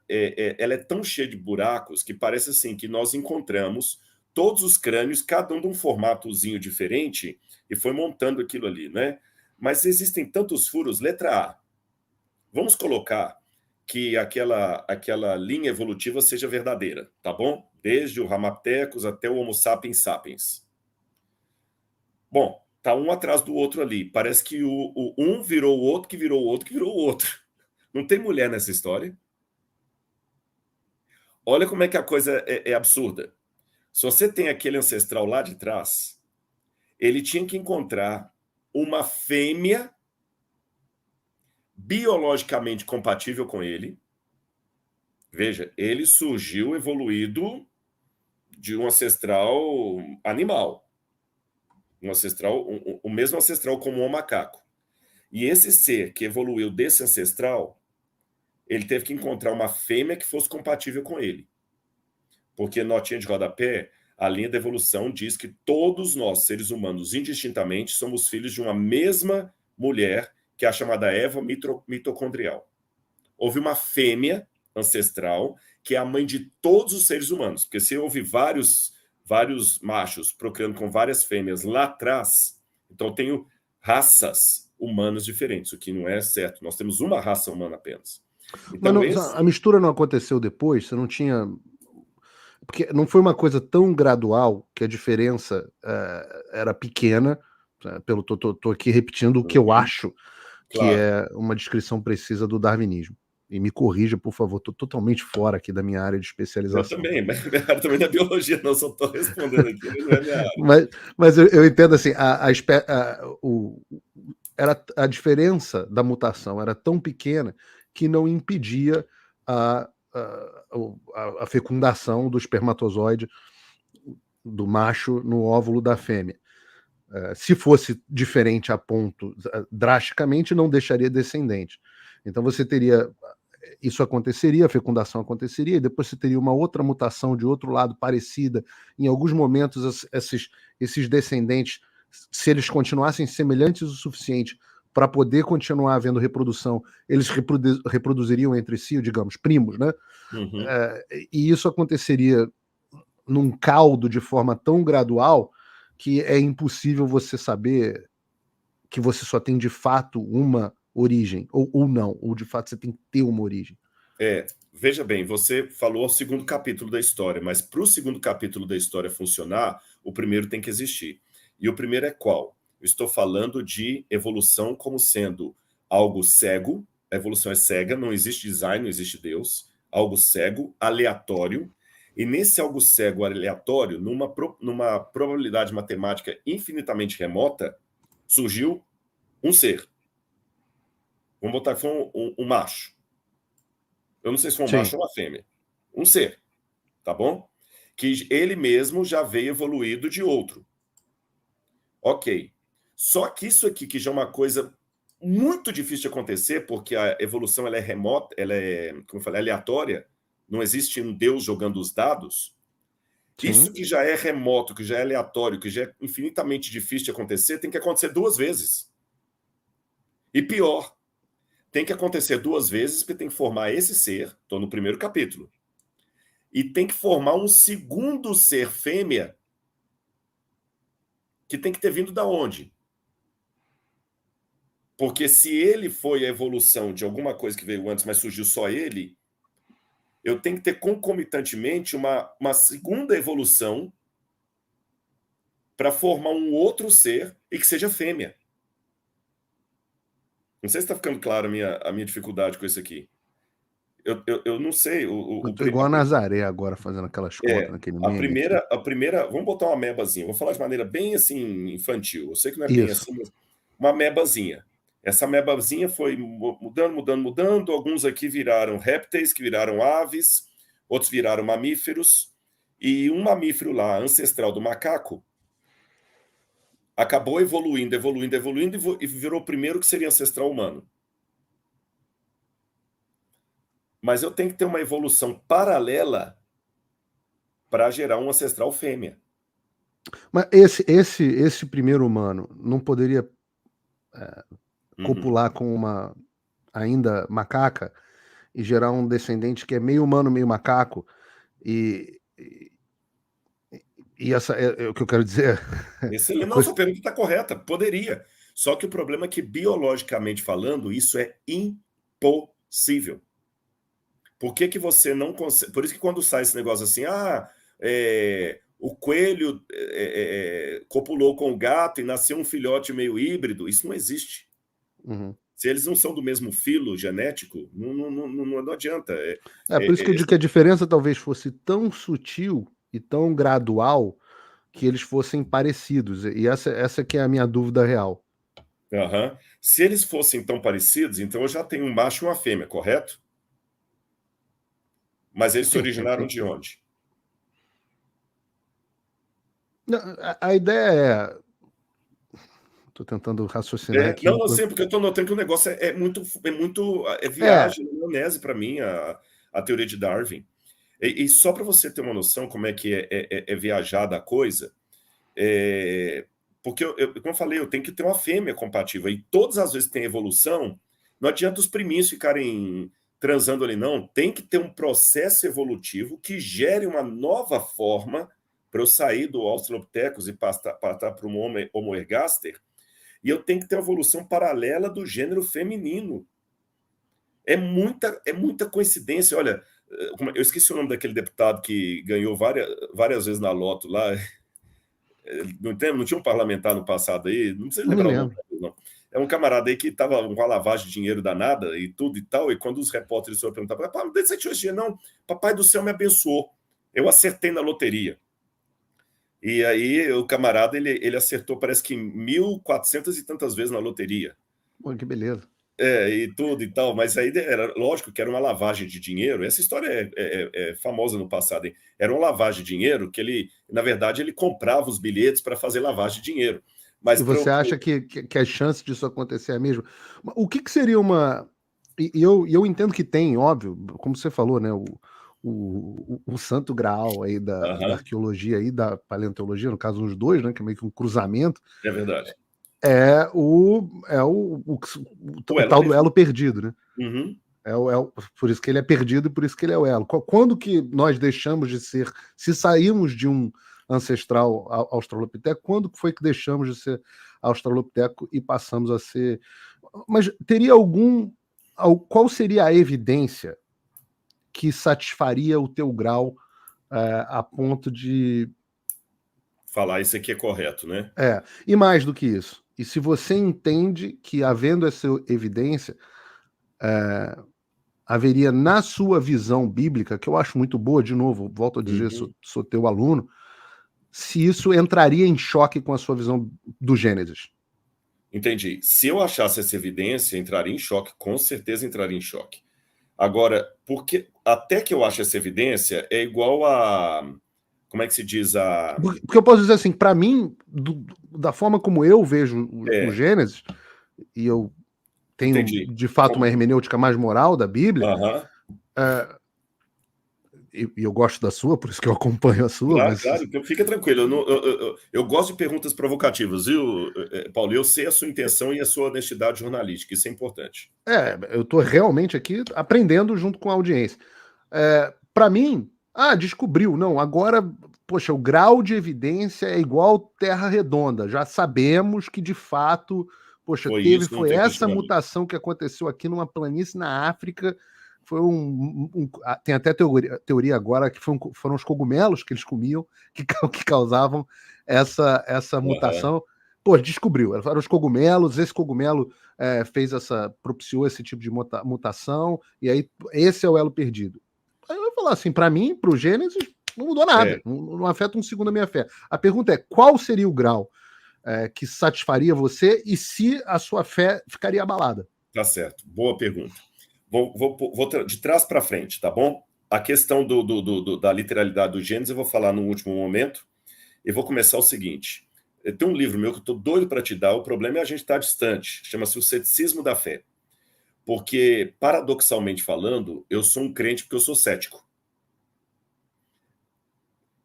ela é tão cheia de buracos que parece assim que nós encontramos todos os crânios, cada um de um formatozinho diferente, e foi montando aquilo ali, né? Mas existem tantos furos. Letra A. Vamos colocar que aquela linha evolutiva seja verdadeira, tá bom? Desde o Ramapithecus até o Homo sapiens sapiens. Bom, tá um atrás do outro ali. Parece que o um virou o outro, que virou o outro, que virou o outro. Não tem mulher nessa história. Olha como é que a coisa é absurda. Se você tem aquele ancestral lá de trás, ele tinha que encontrar uma fêmea biologicamente compatível com ele. Veja, ele surgiu evoluído de um ancestral animal. Um ancestral, o mesmo ancestral como um macaco. E esse ser que evoluiu desse ancestral, ele teve que encontrar uma fêmea que fosse compatível com ele. Porque, notinha de rodapé, a linha da evolução diz que todos nós, seres humanos, indistintamente, somos filhos de uma mesma mulher, que é a chamada Eva mitocondrial. Houve uma fêmea ancestral, que é a mãe de todos os seres humanos. Porque se houve vários machos procriando com várias fêmeas lá atrás, então eu tenho raças humanas diferentes, o que não é certo. Nós temos uma raça humana apenas. Então, mas a mistura não aconteceu depois? Você não tinha... Porque não foi uma coisa tão gradual que a diferença era pequena. Tô aqui repetindo o que eu acho que é uma descrição precisa do darwinismo. E me corrija, por favor, estou totalmente fora aqui da minha área de especialização. Eu também, mas minha área também não é biologia, não, só estou respondendo aqui, mas não é minha área. Mas eu entendo assim, a diferença da mutação era tão pequena que não impedia a fecundação do espermatozoide do macho no óvulo da fêmea. Se fosse diferente a ponto drasticamente, não deixaria descendente. Então você teria, isso aconteceria, a fecundação aconteceria, e depois você teria uma outra mutação de outro lado parecida. Em alguns momentos, esses descendentes, se eles continuassem semelhantes o suficiente para poder continuar havendo reprodução, eles reproduziriam entre si, digamos, primos, né? Uhum. E isso aconteceria num caldo de forma tão gradual que é impossível você saber que você só tem de fato uma origem, ou não, ou de fato você tem que ter uma origem. Veja bem, você falou o segundo capítulo da história, mas para o segundo capítulo da história funcionar, o primeiro tem que existir. E o primeiro é qual? Eu estou falando de evolução como sendo algo cego, a evolução é cega, não existe design, não existe Deus, algo cego, aleatório, e nesse algo cego, aleatório, numa probabilidade matemática infinitamente remota, surgiu um ser. Vamos botar que foi um macho. Eu não sei se foi um Sim. macho ou uma fêmea. Um ser, tá bom? Que ele mesmo já veio evoluído de outro. Ok. Só que isso aqui, que já é uma coisa muito difícil de acontecer, porque a evolução ela é remota, ela é, como eu falei, aleatória, não existe um Deus jogando os dados. Isso Sim. que já é remoto, que já é aleatório, que já é infinitamente difícil de acontecer, tem que acontecer 2 vezes. E pior, tem que acontecer 2 vezes, porque tem que formar esse ser, estou no primeiro capítulo, e tem que formar um segundo ser fêmea, que tem que ter vindo da onde? Porque se ele foi a evolução de alguma coisa que veio antes, mas surgiu só ele, eu tenho que ter concomitantemente uma segunda evolução para formar um outro ser e que seja fêmea. Não sei se está ficando claro a minha dificuldade com isso aqui. Eu não sei. Eu tô igual a Nazaré agora, fazendo aquelas contas naquele meme aqui. A primeira, vamos botar uma amebazinha. Vou falar de maneira bem assim infantil. Eu sei que não é bem Isso. assim, mas uma amebazinha. Essa amebazinha foi mudando. Alguns aqui viraram répteis, que viraram aves, outros viraram mamíferos. E um mamífero lá, ancestral do macaco, acabou evoluindo e virou o primeiro que seria ancestral humano. Mas eu tenho que ter uma evolução paralela para gerar um ancestral fêmea. Mas esse primeiro humano não poderia Uhum. copular com uma ainda macaca e gerar um descendente que é meio humano, meio macaco, e, e, e essa é o que eu quero dizer. Excelente. A Não, coisa, sua pergunta está correta. Poderia. Só que o problema é que, biologicamente falando, isso é impossível. Por que que você não consegue? Por isso que quando sai esse negócio assim, o coelho copulou com o gato e nasceu um filhote meio híbrido, isso não existe. uhum. Se eles não são do mesmo filo genético, não adianta. Por isso que eu digo que a diferença talvez fosse tão sutil e tão gradual que eles fossem parecidos. E essa que é a minha dúvida real. Uhum. Se eles fossem tão parecidos, então eu já tenho um macho e uma fêmea, correto? Mas eles se Sim, originaram de onde? a ideia é. Estou tentando raciocinar aqui Não, enquanto. sempre, porque eu estou notando que o negócio é É, viagem, maionese para mim, a teoria de Darwin. E só para você ter uma noção como é que é viajada a coisa, porque, como eu falei, eu tenho que ter uma fêmea compatível. E todas as vezes que tem evolução, não adianta os priminhos ficarem transando ali, não. Tem que ter um processo evolutivo que gere uma nova forma para eu sair do Australopithecus e passar para um Homo ergaster. E eu tenho que ter uma evolução paralela do gênero feminino. É muita coincidência. Olha, eu esqueci o nome daquele deputado que ganhou várias vezes na loto lá. Não tinha um parlamentar no passado aí, não precisa não me lembrar o nome, lembro. não. É um camarada aí que estava com uma lavagem de dinheiro danada e tudo e tal, e quando os repórteres foram perguntar, papai, não deixa esse dinheiro, não. Papai do céu me abençoou. Eu acertei na loteria. E aí o camarada, ele acertou, parece que 1.400 e tantas vezes na loteria. Pô, que beleza. E tudo e tal, mas aí era lógico que era uma lavagem de dinheiro. Essa história é famosa no passado, hein? Era uma lavagem de dinheiro que ele, na verdade, ele comprava os bilhetes para fazer lavagem de dinheiro. Mas E você acha que as chances disso acontecer é a mesma? O que seria uma. E eu entendo que tem, óbvio, como você falou, né? O santo graal aí da Aham, arqueologia e da paleontologia, no caso, os dois, né? Que é meio que um cruzamento, é verdade. é o O elo tal do elo perdido. perdido, né? Uhum. Por isso que ele é perdido e por isso que ele é o elo. Quando que nós deixamos de ser, se saímos de um ancestral australopiteco, quando foi que deixamos de ser australopiteco e passamos a ser. Mas teria qual seria a evidência que satisfaria o teu grau a ponto de. Falar isso aqui é correto, né? E mais do que isso. E se você entende que, havendo essa evidência, haveria na sua visão bíblica, que eu acho muito boa, de novo, volto a dizer, Uhum. sou teu aluno, se isso entraria em choque com a sua visão do Gênesis. Entendi. Se eu achasse essa evidência, entraria em choque, com certeza entraria em choque. Agora, porque até que eu ache essa evidência, é igual a. Como é que se diz? Porque eu posso dizer assim, para mim, da forma como eu vejo o É, Gênesis, e eu tenho entendi. de fato uma hermenêutica mais moral da Bíblia, Aham. e eu gosto da sua, por isso que eu acompanho a sua, Claro, mas claro, então fica tranquilo. Eu gosto de perguntas provocativas, viu, Paulo? Eu sei a sua intenção e a sua honestidade jornalística, isso é importante. eu estou realmente aqui aprendendo junto com a audiência. Para mim, descobriu. Não, agora, poxa, o grau de evidência é igual Terra Redonda. Já sabemos que, de fato, poxa, Foi isso, não foi tem essa questionamento. mutação que aconteceu aqui numa planície na África. Foi tem até teoria agora que foram os cogumelos que eles comiam que causavam essa Aham. mutação. Pô, descobriu. Eram os cogumelos, esse cogumelo propiciou esse tipo de mutação, e aí esse é o elo perdido. Aí eu vou falar assim, para mim, para o Gênesis, não mudou nada, É, não afeta um segundo a minha fé. A pergunta é, qual seria o grau que satisfaria você e se a sua fé ficaria abalada? tá certo. Boa pergunta. Vou de trás para frente, tá bom? A questão da literalidade do Gênesis eu vou falar no último momento. E vou começar o seguinte. Tem um livro meu que eu estou doido para te dar, o problema é a gente estar distante. Chama-se O Ceticismo da Fé. Porque, paradoxalmente falando, eu sou um crente porque eu sou cético.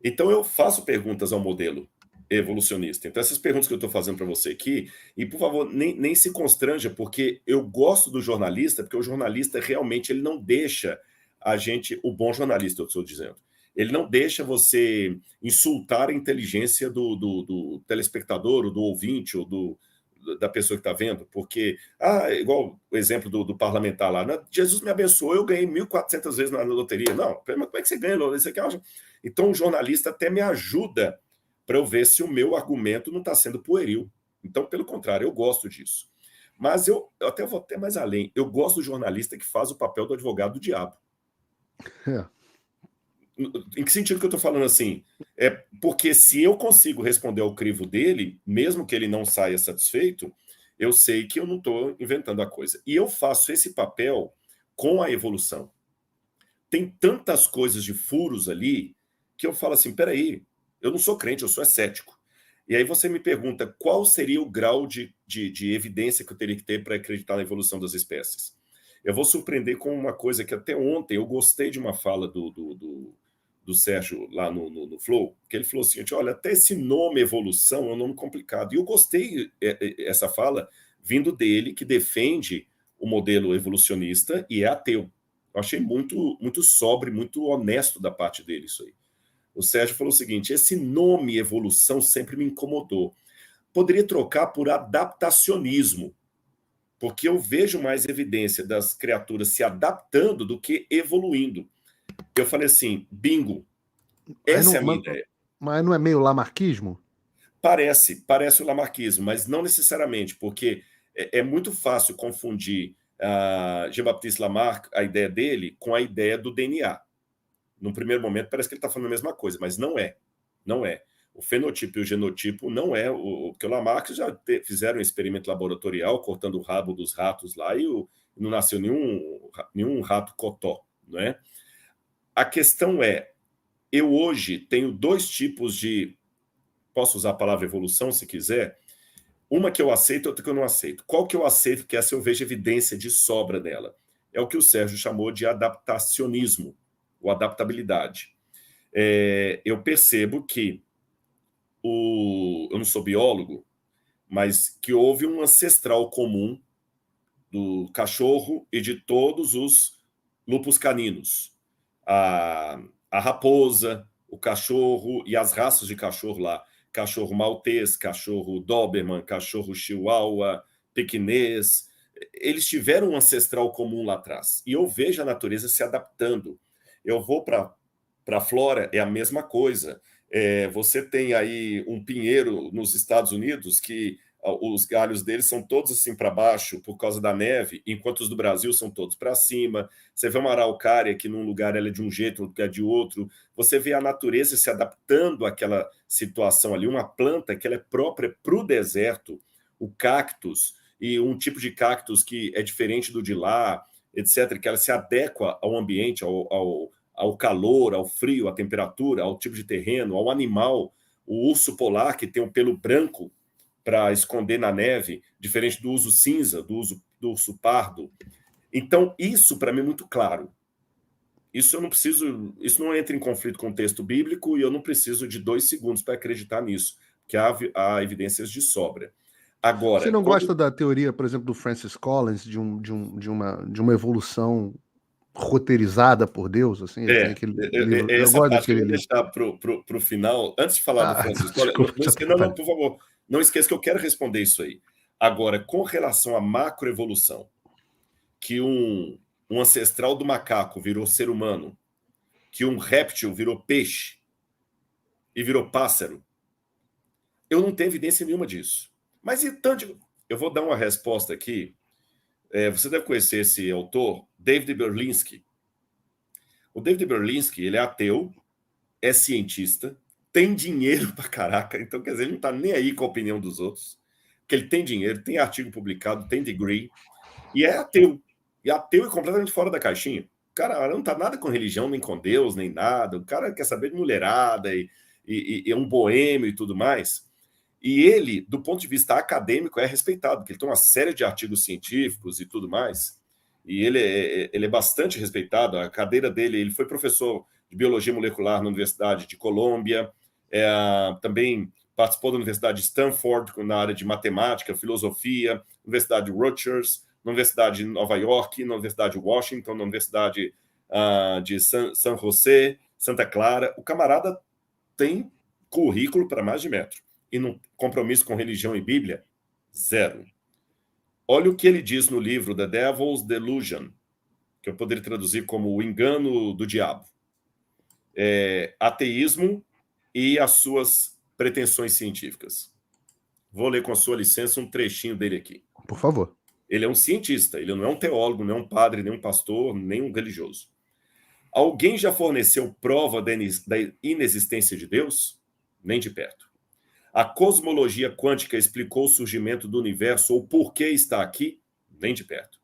Então eu faço perguntas ao modelo evolucionista. Então essas perguntas que eu estou fazendo para você aqui, e por favor, nem se constranja, porque eu gosto do jornalista, porque o jornalista realmente ele não deixa a gente, o bom jornalista, eu estou dizendo, ele não deixa você insultar a inteligência do telespectador, ou do ouvinte, ou da pessoa que está vendo, porque, igual o exemplo do parlamentar lá, né? Jesus me abençoou, eu ganhei 1.400 vezes na loteria. Não, mas como é que você ganha? Isso aqui é. Então o jornalista até me ajuda para eu ver se o meu argumento não está sendo pueril. Então, pelo contrário, eu gosto disso. Mas eu até vou até mais além. Eu gosto do jornalista que faz o papel do advogado do diabo. É, Em que sentido que eu estou falando assim? É porque se eu consigo responder ao crivo dele, mesmo que ele não saia satisfeito, eu sei que eu não estou inventando a coisa. E eu faço esse papel com a evolução. Tem tantas coisas de furos ali que eu falo assim: peraí, eu não sou crente, eu sou cético. E aí você me pergunta qual seria o grau de evidência que eu teria que ter para acreditar na evolução das espécies. Eu vou surpreender com uma coisa que até ontem eu gostei de uma fala do Sérgio lá no Flow, que ele falou assim: olha, até esse nome evolução é um nome complicado. E eu gostei essa fala vindo dele, que defende o modelo evolucionista e é ateu. Eu achei muito, muito sóbrio, muito honesto da parte dele isso aí. O Sérgio falou o seguinte: esse nome evolução sempre me incomodou. Poderia trocar por adaptacionismo, porque eu vejo mais evidência das criaturas se adaptando do que evoluindo. Eu falei assim: bingo, aí essa não, é a minha ideia. mas não é meio lamarquismo? Parece o lamarquismo, mas não necessariamente, porque é muito fácil confundir Jean-Baptiste Lamarck, a ideia dele, com a ideia do DNA. Num primeiro momento, parece que ele está falando a mesma coisa, mas não é. Não é. O fenotipo e o genotipo não é porque o Lamarck já fizeram um experimento laboratorial cortando o rabo dos ratos lá e não nasceu nenhum rato cotó, não é? A questão é, eu hoje tenho dois tipos de, posso usar a palavra evolução se quiser, Uma que eu aceito, outra que eu não aceito. Qual que eu aceito? Porque essa eu vejo evidência de sobra dela. É o que o Sérgio chamou de adaptacionismo, ou adaptabilidade. Eu percebo que eu não sou biólogo, mas que houve um ancestral comum do cachorro e de todos os lupus caninos. A raposa, o cachorro e as raças de cachorro lá. Cachorro maltês, cachorro doberman, cachorro chihuahua, pequinês. Eles tiveram um ancestral comum lá atrás. E eu vejo a natureza se adaptando. Eu vou para a flora, é a mesma coisa. Você tem aí um pinheiro nos Estados Unidos que os galhos deles são todos assim para baixo por causa da neve, enquanto os do Brasil são todos para cima. Você vê uma araucária que num lugar ela é de um jeito, outro lugar é de outro. Você vê a natureza se adaptando àquela situação ali. Uma planta que ela é própria para o deserto, o cactus, e um tipo de cactus que é diferente do de lá, etc., que ela se adequa ao ambiente, ao calor, ao frio, à temperatura, ao tipo de terreno, ao animal. O urso polar, que tem um pelo branco para esconder na neve, diferente do urso cinza, do urso pardo. Então, isso para mim é muito claro. Isso não entra em conflito com o texto bíblico e eu não preciso de 2 segundos para acreditar nisso, porque há evidências de sobra. Agora, Você não gosta da teoria, por exemplo, do Francis Collins, de uma evolução roteirizada por Deus? Assim, ele tem aquele livro. Eu essa gosto parte eu daquele vou livro. deixar para o final. Antes de falar do Francis Collins, Desculpa, não, por favor, não esqueça que eu quero responder isso aí. Agora, com relação à macroevolução, que um ancestral do macaco virou ser humano, que um réptil virou peixe e virou pássaro, eu não tenho evidência nenhuma disso. Mas e tanto... Eu vou dar uma resposta aqui. Você deve conhecer esse autor, David Berlinski. O David Berlinski, ele é ateu, é cientista, tem dinheiro pra caraca, então quer dizer, ele não tá nem aí com a opinião dos outros, porque ele tem dinheiro, tem artigo publicado, tem degree, e é ateu. E ateu é completamente fora da caixinha. O cara não tá nada com religião, nem com Deus, nem nada. O cara quer saber de mulherada e é um boêmio e tudo mais. E ele, do ponto de vista acadêmico, é respeitado, porque ele tem uma série de artigos científicos e tudo mais. E ele é bastante respeitado. A cadeira dele, ele foi professor de biologia molecular na Universidade de Colômbia, também participou da Universidade de Stanford na área de matemática, filosofia, Universidade de Rutgers, na Universidade de Nova York, na Universidade de Washington, na Universidade de San José, Santa Clara. O camarada tem currículo para mais de metro. E no compromisso com religião e Bíblia, zero. Olha o que ele diz no livro The Devil's Delusion, que eu poderia traduzir como o engano do diabo. Ateísmo e as suas pretensões científicas. Vou ler com a sua licença um trechinho dele aqui. Por favor. Ele é um cientista, ele não é um teólogo, não é um padre, nem um pastor, nem um religioso. Alguém já forneceu prova da inexistência de Deus? Nem de perto. A cosmologia quântica explicou o surgimento do universo ou por que está aqui? Nem de perto.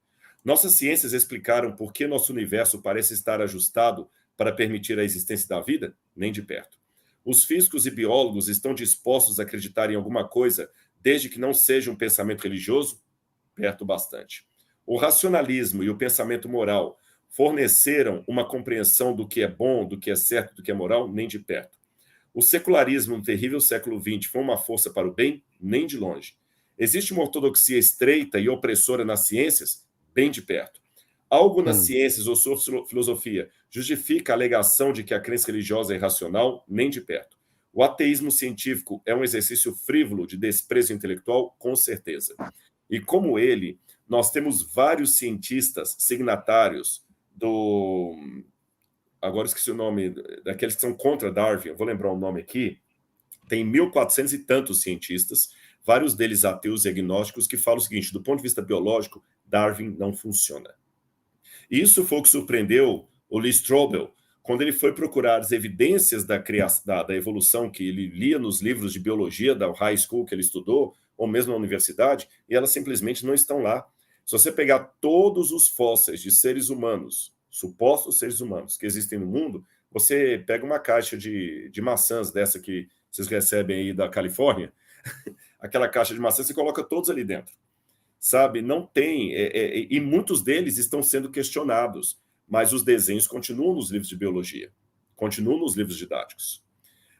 Nossas ciências explicaram por que nosso universo parece estar ajustado para permitir a existência da vida? Nem de perto. Os físicos e biólogos estão dispostos a acreditar em alguma coisa desde que não seja um pensamento religioso? Perto bastante. O racionalismo e o pensamento moral forneceram uma compreensão do que é bom, do que é certo, do que é moral? Nem de perto. O secularismo no terrível século XX foi uma força para o bem? Nem de longe. Existe uma ortodoxia estreita e opressora nas ciências? Bem de perto. Algo nas ciências ou sua filosofia justifica a alegação de que a crença religiosa é irracional? Nem de perto. O ateísmo científico é um exercício frívolo de desprezo intelectual? Com certeza. E como ele, nós temos vários cientistas signatários do... Agora esqueci o nome, daqueles que são contra Darwin, eu vou lembrar o nome aqui. Tem 1.400 e tantos cientistas, vários deles ateus e agnósticos, que falam o seguinte: do ponto de vista biológico, Darwin não funciona. E isso foi o que surpreendeu o Lee Strobel, quando ele foi procurar as evidências da evolução que ele lia nos livros de biologia da high school que ele estudou, ou mesmo na universidade, e elas simplesmente não estão lá. Se você pegar todos os fósseis de seres humanos, supostos seres humanos que existem no mundo, você pega uma caixa de maçãs dessa que vocês recebem aí da Califórnia, aquela caixa de maçã, você coloca todos ali dentro, sabe? Não tem, e muitos deles estão sendo questionados, mas os desenhos continuam nos livros de biologia, continuam nos livros didáticos.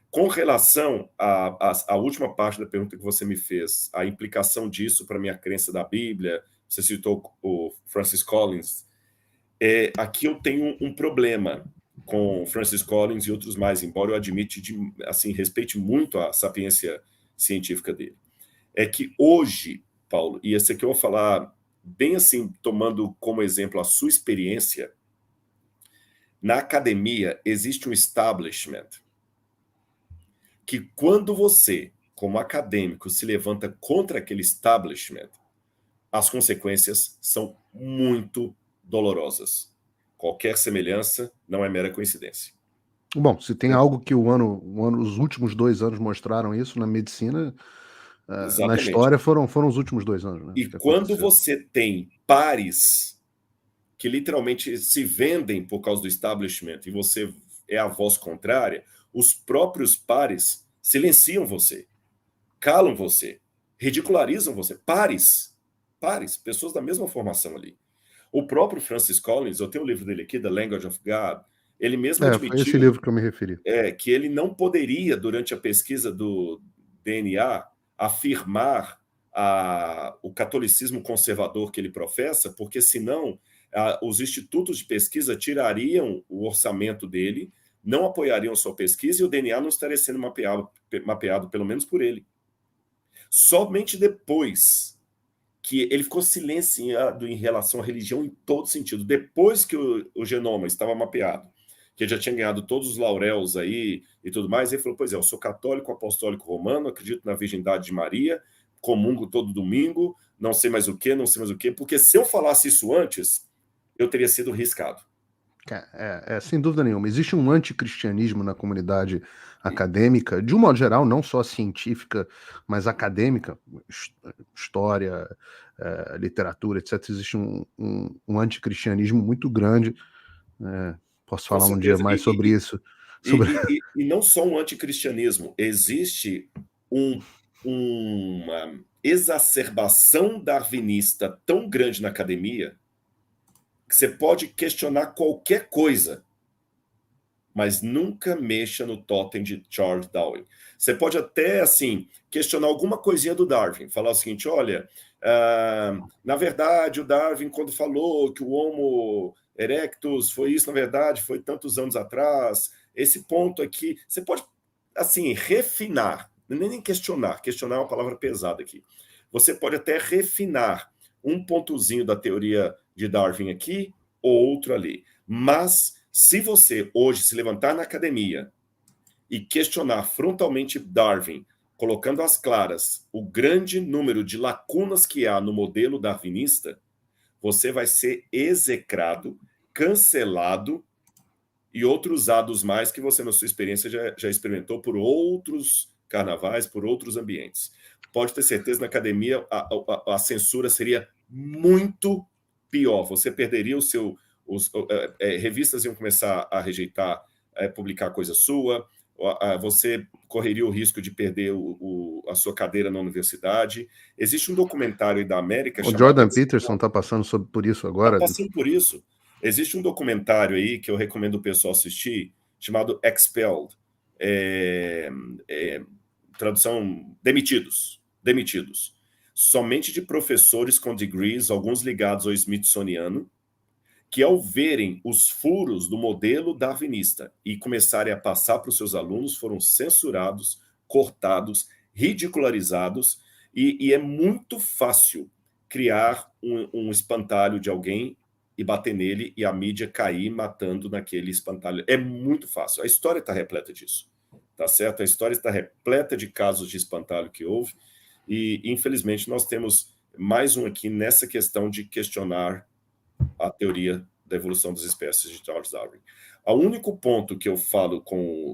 Com relação à última parte da pergunta que você me fez, a implicação disso para a minha crença da Bíblia, você citou o Francis Collins, aqui eu tenho um problema com Francis Collins e outros mais, embora eu admite, assim, respeite muito a sapiência científica dele. É que hoje, Paulo, e esse aqui eu vou falar bem assim, tomando como exemplo a sua experiência, na academia existe um establishment que quando você, como acadêmico, se levanta contra aquele establishment, as consequências são muito dolorosas. Qualquer semelhança não é mera coincidência. Bom, se tem algo que os últimos 2 anos mostraram isso na medicina, na Exatamente. história foram os últimos 2 anos, né? E Que quando aconteceu. você tem pares que literalmente se vendem por causa do establishment e você é a voz contrária, os próprios pares silenciam você, calam você, ridicularizam você. Pares, pessoas da mesma formação ali. O próprio Francis Collins, eu tenho o livro dele aqui, The Language of God, ele mesmo Foi esse admitiu livro que eu me referi. que ele não poderia, durante a pesquisa do DNA, afirmar o catolicismo conservador que ele professa, porque senão os institutos de pesquisa tirariam o orçamento dele, não apoiariam sua pesquisa e o DNA não estaria sendo mapeado pelo menos por ele. Somente depois que ele ficou silenciado em relação à religião em todo sentido, depois que o genoma estava mapeado, que ele já tinha ganhado todos os lauréus aí e tudo mais, ele falou, pois é, eu sou católico apostólico romano, acredito na virgindade de Maria, comungo todo domingo, não sei mais o que, porque se eu falasse isso antes, eu teria sido riscado. Sem dúvida nenhuma. Existe um anticristianismo na comunidade acadêmica, de um modo geral, não só científica, mas acadêmica, história, literatura, etc. Existe um anticristianismo muito grande. Posso Com falar um dia certeza. mais sobre isso. E não só um anticristianismo, existe uma exacerbação darwinista tão grande na academia que você pode questionar qualquer coisa, mas nunca mexa no totem de Charles Darwin. Você pode até, assim, questionar alguma coisinha do Darwin, falar o seguinte, olha, na verdade, o Darwin, quando falou que o Homo erectus foi isso, na verdade, foi tantos anos atrás, esse ponto aqui, você pode, assim, refinar, nem questionar é uma palavra pesada aqui, você pode até refinar um pontozinho da teoria de Darwin aqui, outro ali, mas se você hoje se levantar na academia e questionar frontalmente Darwin, colocando às claras o grande número de lacunas que há no modelo darwinista, você vai ser execrado, cancelado e outros ados mais que você, na sua experiência, já experimentou por outros carnavais, por outros ambientes. Pode ter certeza, na academia, a censura seria muito pior. Você perderia o seu... revistas iam começar a rejeitar publicar coisa sua, você correria o risco de perder a sua cadeira na universidade. Existe um documentário aí da América O chamado... Jordan Peterson está passando por isso agora. Está passando por isso. Existe um documentário aí que eu recomendo o pessoal assistir, chamado Expelled. Tradução, demitidos. Somente de professores com degrees, alguns ligados ao Smithsoniano, que ao verem os furos do modelo darwinista e começarem a passar para os seus alunos, foram censurados, cortados, ridicularizados, e é muito fácil criar um espantalho de alguém e bater nele e a mídia cair matando naquele espantalho. É muito fácil. A história está repleta disso, tá certo? A história está repleta de casos de espantalho que houve e, infelizmente, nós temos mais um aqui nessa questão de questionar a teoria da evolução das espécies de Charles Darwin. O único ponto que eu falo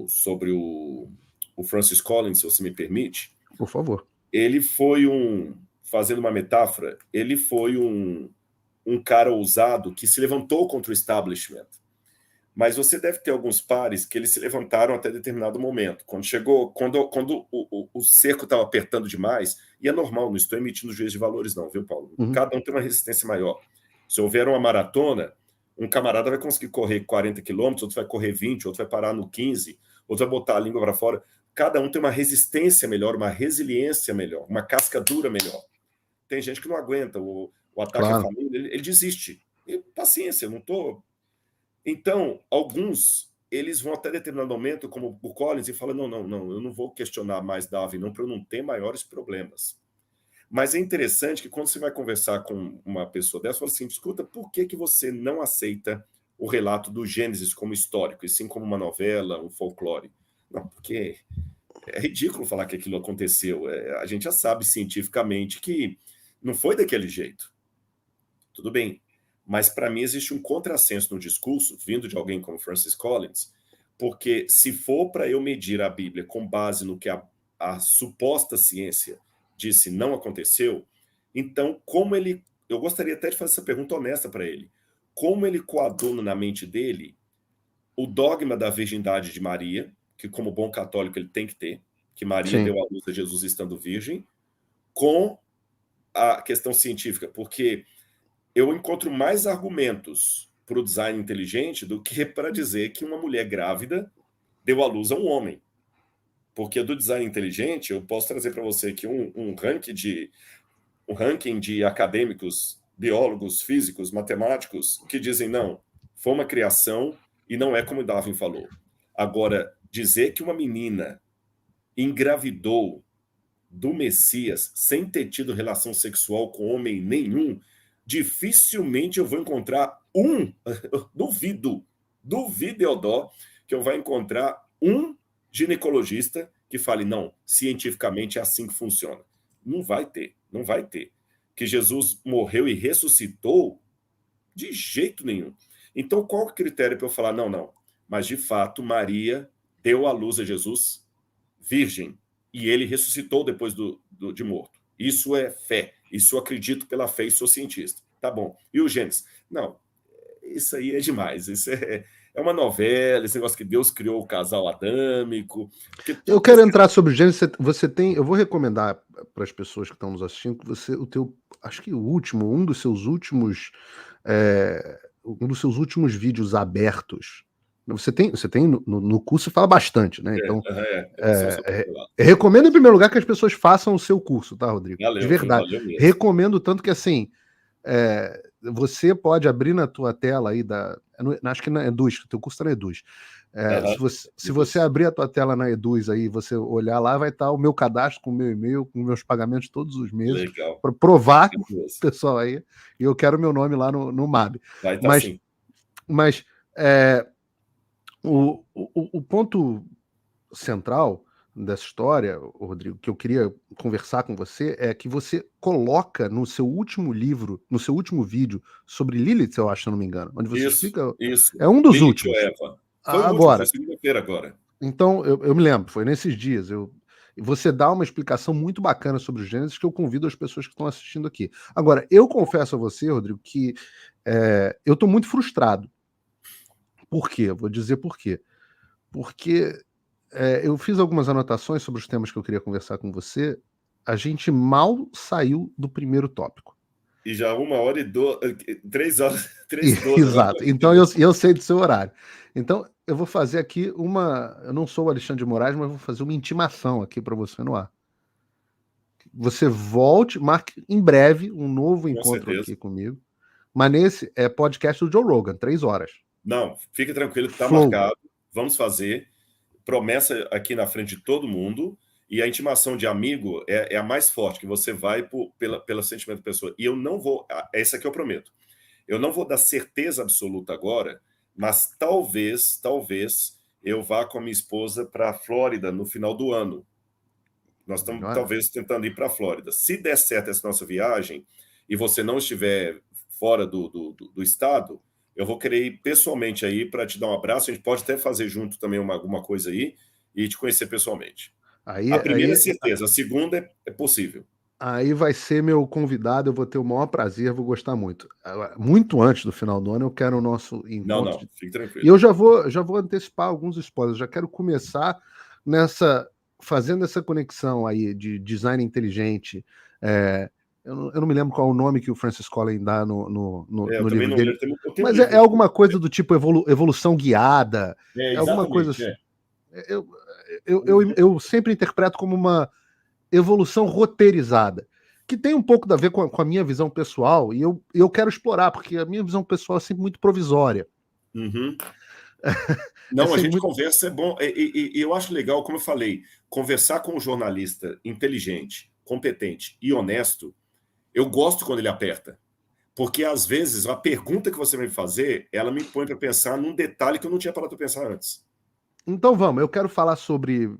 sobre o Francis Collins, se você me permite... Por favor. Ele foi fazendo uma metáfora, ele foi um cara ousado que se levantou contra o establishment, Mas você deve ter alguns pares que eles se levantaram até determinado momento. Quando o cerco estava apertando demais, e é normal, não estou emitindo juízo de valores não, viu, Paulo? Cada um tem uma resistência maior. Se houver uma maratona, um camarada vai conseguir correr 40 quilômetros, outro vai correr 20, outro vai parar no 15, outro vai botar a língua para fora. Cada um tem uma resistência melhor, uma resiliência melhor, uma casca dura melhor. Tem gente que não aguenta o ataque à família, ele desiste. E, paciência, eu não estou... Então, alguns, eles vão até determinado momento, como o Collins, e falam, não, eu não vou questionar mais Darwin, não, para eu não ter maiores problemas. Mas é interessante que quando você vai conversar com uma pessoa dessa, você fala assim, escuta, por que você não aceita o relato do Gênesis como histórico, e sim como uma novela, um folclore? Não, porque é ridículo falar que aquilo aconteceu. A gente já sabe cientificamente que não foi daquele jeito. Tudo bem. Mas, para mim, existe um contrassenso no discurso, vindo de alguém como Francis Collins, porque se for para eu medir a Bíblia com base no que a suposta ciência disse não aconteceu, então, como ele... Eu gostaria até de fazer essa pergunta honesta para ele. Como ele coaduna na mente dele o dogma da virgindade de Maria, que como bom católico ele tem que ter, que Maria deu à luz a Jesus estando virgem, com a questão científica, porque eu encontro mais argumentos para o design inteligente do que para dizer que uma mulher grávida deu à luz a um homem. Porque do design inteligente, eu posso trazer para você aqui um ranking de acadêmicos, biólogos, físicos, matemáticos, que dizem, não, foi uma criação e não é como Darwin falou. Agora, dizer que uma menina engravidou do Messias sem ter tido relação sexual com homem nenhum, dificilmente eu vou encontrar duvido, Eudó, que eu vou encontrar um ginecologista que fale, não, cientificamente é assim que funciona. Não vai ter. Que Jesus morreu e ressuscitou? De jeito nenhum. Então, qual é o critério para eu falar, não, mas de fato Maria deu à luz a Jesus virgem, e ele ressuscitou depois de morto. Isso é fé. Isso eu acredito pela fé e sou cientista. Tá bom. E o Gênesis? Não, isso aí é demais. Isso é uma novela, esse negócio que Deus criou o casal adâmico. Eu quero entrar sobre o Gênesis. Eu vou recomendar para as pessoas que estão nos assistindo que acho que um dos seus últimos vídeos abertos. Você tem no curso, fala bastante, né? Então, recomendo em primeiro lugar que as pessoas façam o seu curso, tá, Rodrigo? Valeu, de verdade. Recomendo tanto que, assim, você pode abrir na tua tela aí acho que na Eduz, o teu curso tá na Eduz. Se você abrir a tua tela na Eduz aí, você olhar lá, vai estar o meu cadastro com o meu e-mail, com meus pagamentos todos os meses, para provar o pessoal aí, e eu quero meu nome lá no MAB. Vai estar assim. Mas o ponto central dessa história, Rodrigo, que eu queria conversar com você, é que você coloca no seu último livro, no seu último vídeo sobre Lilith, eu acho, se eu não me engano, onde você explica... Isso. É um dos Lilith últimos. Eva. Foi agora. Foi segunda-feira agora. Então, eu me lembro, foi nesses dias. Você dá uma explicação muito bacana sobre o Gênesis que eu convido as pessoas que estão assistindo aqui. Agora, eu confesso a você, Rodrigo, que eu estou muito frustrado. Por quê? Vou dizer por quê. Porque eu fiz algumas anotações sobre os temas que eu queria conversar com você. A gente mal saiu do primeiro tópico. E já 3 horas. Exato. Então eu sei do seu horário. Então eu vou fazer aqui eu não sou o Alexandre de Moraes, mas vou fazer uma intimação aqui para você no ar. Você marque em breve um novo encontro aqui comigo. Mas nesse podcast do Joe Rogan, 3 horas. Não, fique tranquilo que está marcado. Vamos fazer. Promessa aqui na frente de todo mundo. E a intimação de amigo é a mais forte, que você vai pelo sentimento da pessoa. E eu não vou... Essa aqui eu prometo. Eu não vou dar certeza absoluta agora, mas talvez eu vá com a minha esposa para a Flórida no final do ano. Nós estamos talvez tentando ir para a Flórida. Se der certo essa nossa viagem e você não estiver fora do estado, eu vou querer ir pessoalmente aí para te dar um abraço. A gente pode até fazer junto também alguma coisa aí e te conhecer pessoalmente. A primeira é certeza, a segunda é possível. Aí vai ser meu convidado, eu vou ter o maior prazer, vou gostar muito. Agora, muito antes do final do ano, eu quero o nosso Não, encontro. não, fique E tranquilo. eu já vou antecipar alguns spoilers, já quero começar nessa, fazendo essa conexão aí de design inteligente. É, eu não me lembro qual é o nome que o Francis Collins dá Eu no também livro não dele, lembro, eu tenho um mas é livro aqui. alguma coisa do tipo evolução guiada, é alguma coisa Exatamente, assim. Eu, eu sempre interpreto como uma evolução roteirizada, que tem um pouco a ver com a minha visão pessoal, e eu quero explorar, porque a minha visão pessoal é sempre muito provisória. Uhum. É Não, a sempre gente muito. conversa, é bom, e eu acho legal, como eu falei, conversar com um jornalista inteligente, competente e honesto, eu gosto quando ele aperta. Porque, às vezes, a pergunta que você vai me fazer, ela me põe para pensar num detalhe que eu não tinha parado para pensar antes. Então vamos, eu quero falar sobre.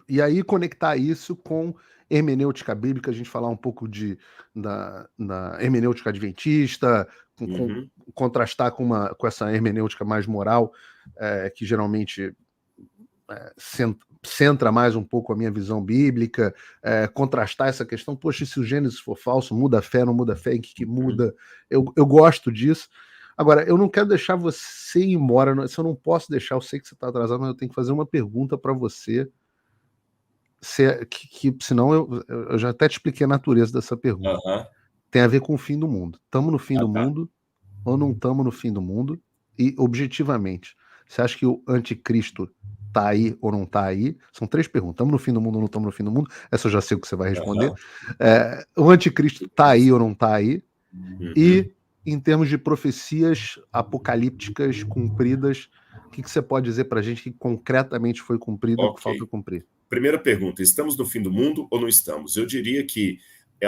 E aí conectar isso com hermenêutica bíblica, a gente falar um pouco da hermenêutica adventista, Uhum. contrastar com essa hermenêutica mais moral, que geralmente centra mais um pouco a minha visão bíblica, contrastar essa questão, poxa, se o Gênesis for falso, muda a fé, não muda a fé, em que Uhum. muda? Eu gosto disso. Agora, eu não quero deixar você ir embora, se eu não posso deixar, eu sei que você está atrasado, mas eu tenho que fazer uma pergunta para você, senão eu já até te expliquei a natureza dessa pergunta. Aham. Tem a ver com o fim do mundo. Estamos no fim Ah, do tá. mundo ou não estamos no fim do mundo? E, objetivamente, você acha que o anticristo tá aí ou não tá aí? São três perguntas. Estamos no fim do mundo ou não estamos no fim do mundo? Essa eu já sei o que você vai responder. Aham. O anticristo tá aí ou não tá aí? Uhum. E, em termos de profecias apocalípticas cumpridas, o que você pode dizer para a gente que concretamente foi cumprido e o que falta Ok. cumprir? Primeira pergunta: estamos no fim do mundo ou não estamos? Eu diria que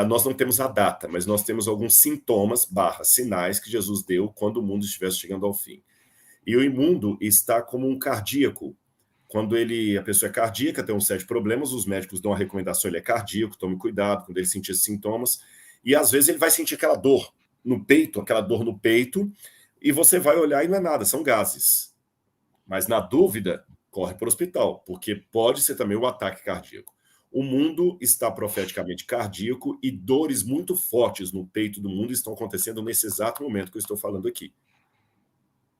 nós não temos a data, mas nós temos alguns sintomas, sinais que Jesus deu quando o mundo estivesse chegando ao fim. E o imundo está como um cardíaco. Quando a pessoa é cardíaca, tem uns 7 problemas, os médicos dão a recomendação, ele é cardíaco, tome cuidado quando ele sentir esses sintomas. E às vezes ele vai sentir aquela dor no peito, e você vai olhar e não é nada, são gases. Mas na dúvida, corre para o hospital, porque pode ser também o ataque cardíaco. O mundo está profeticamente cardíaco e dores muito fortes no peito do mundo estão acontecendo nesse exato momento que eu estou falando aqui.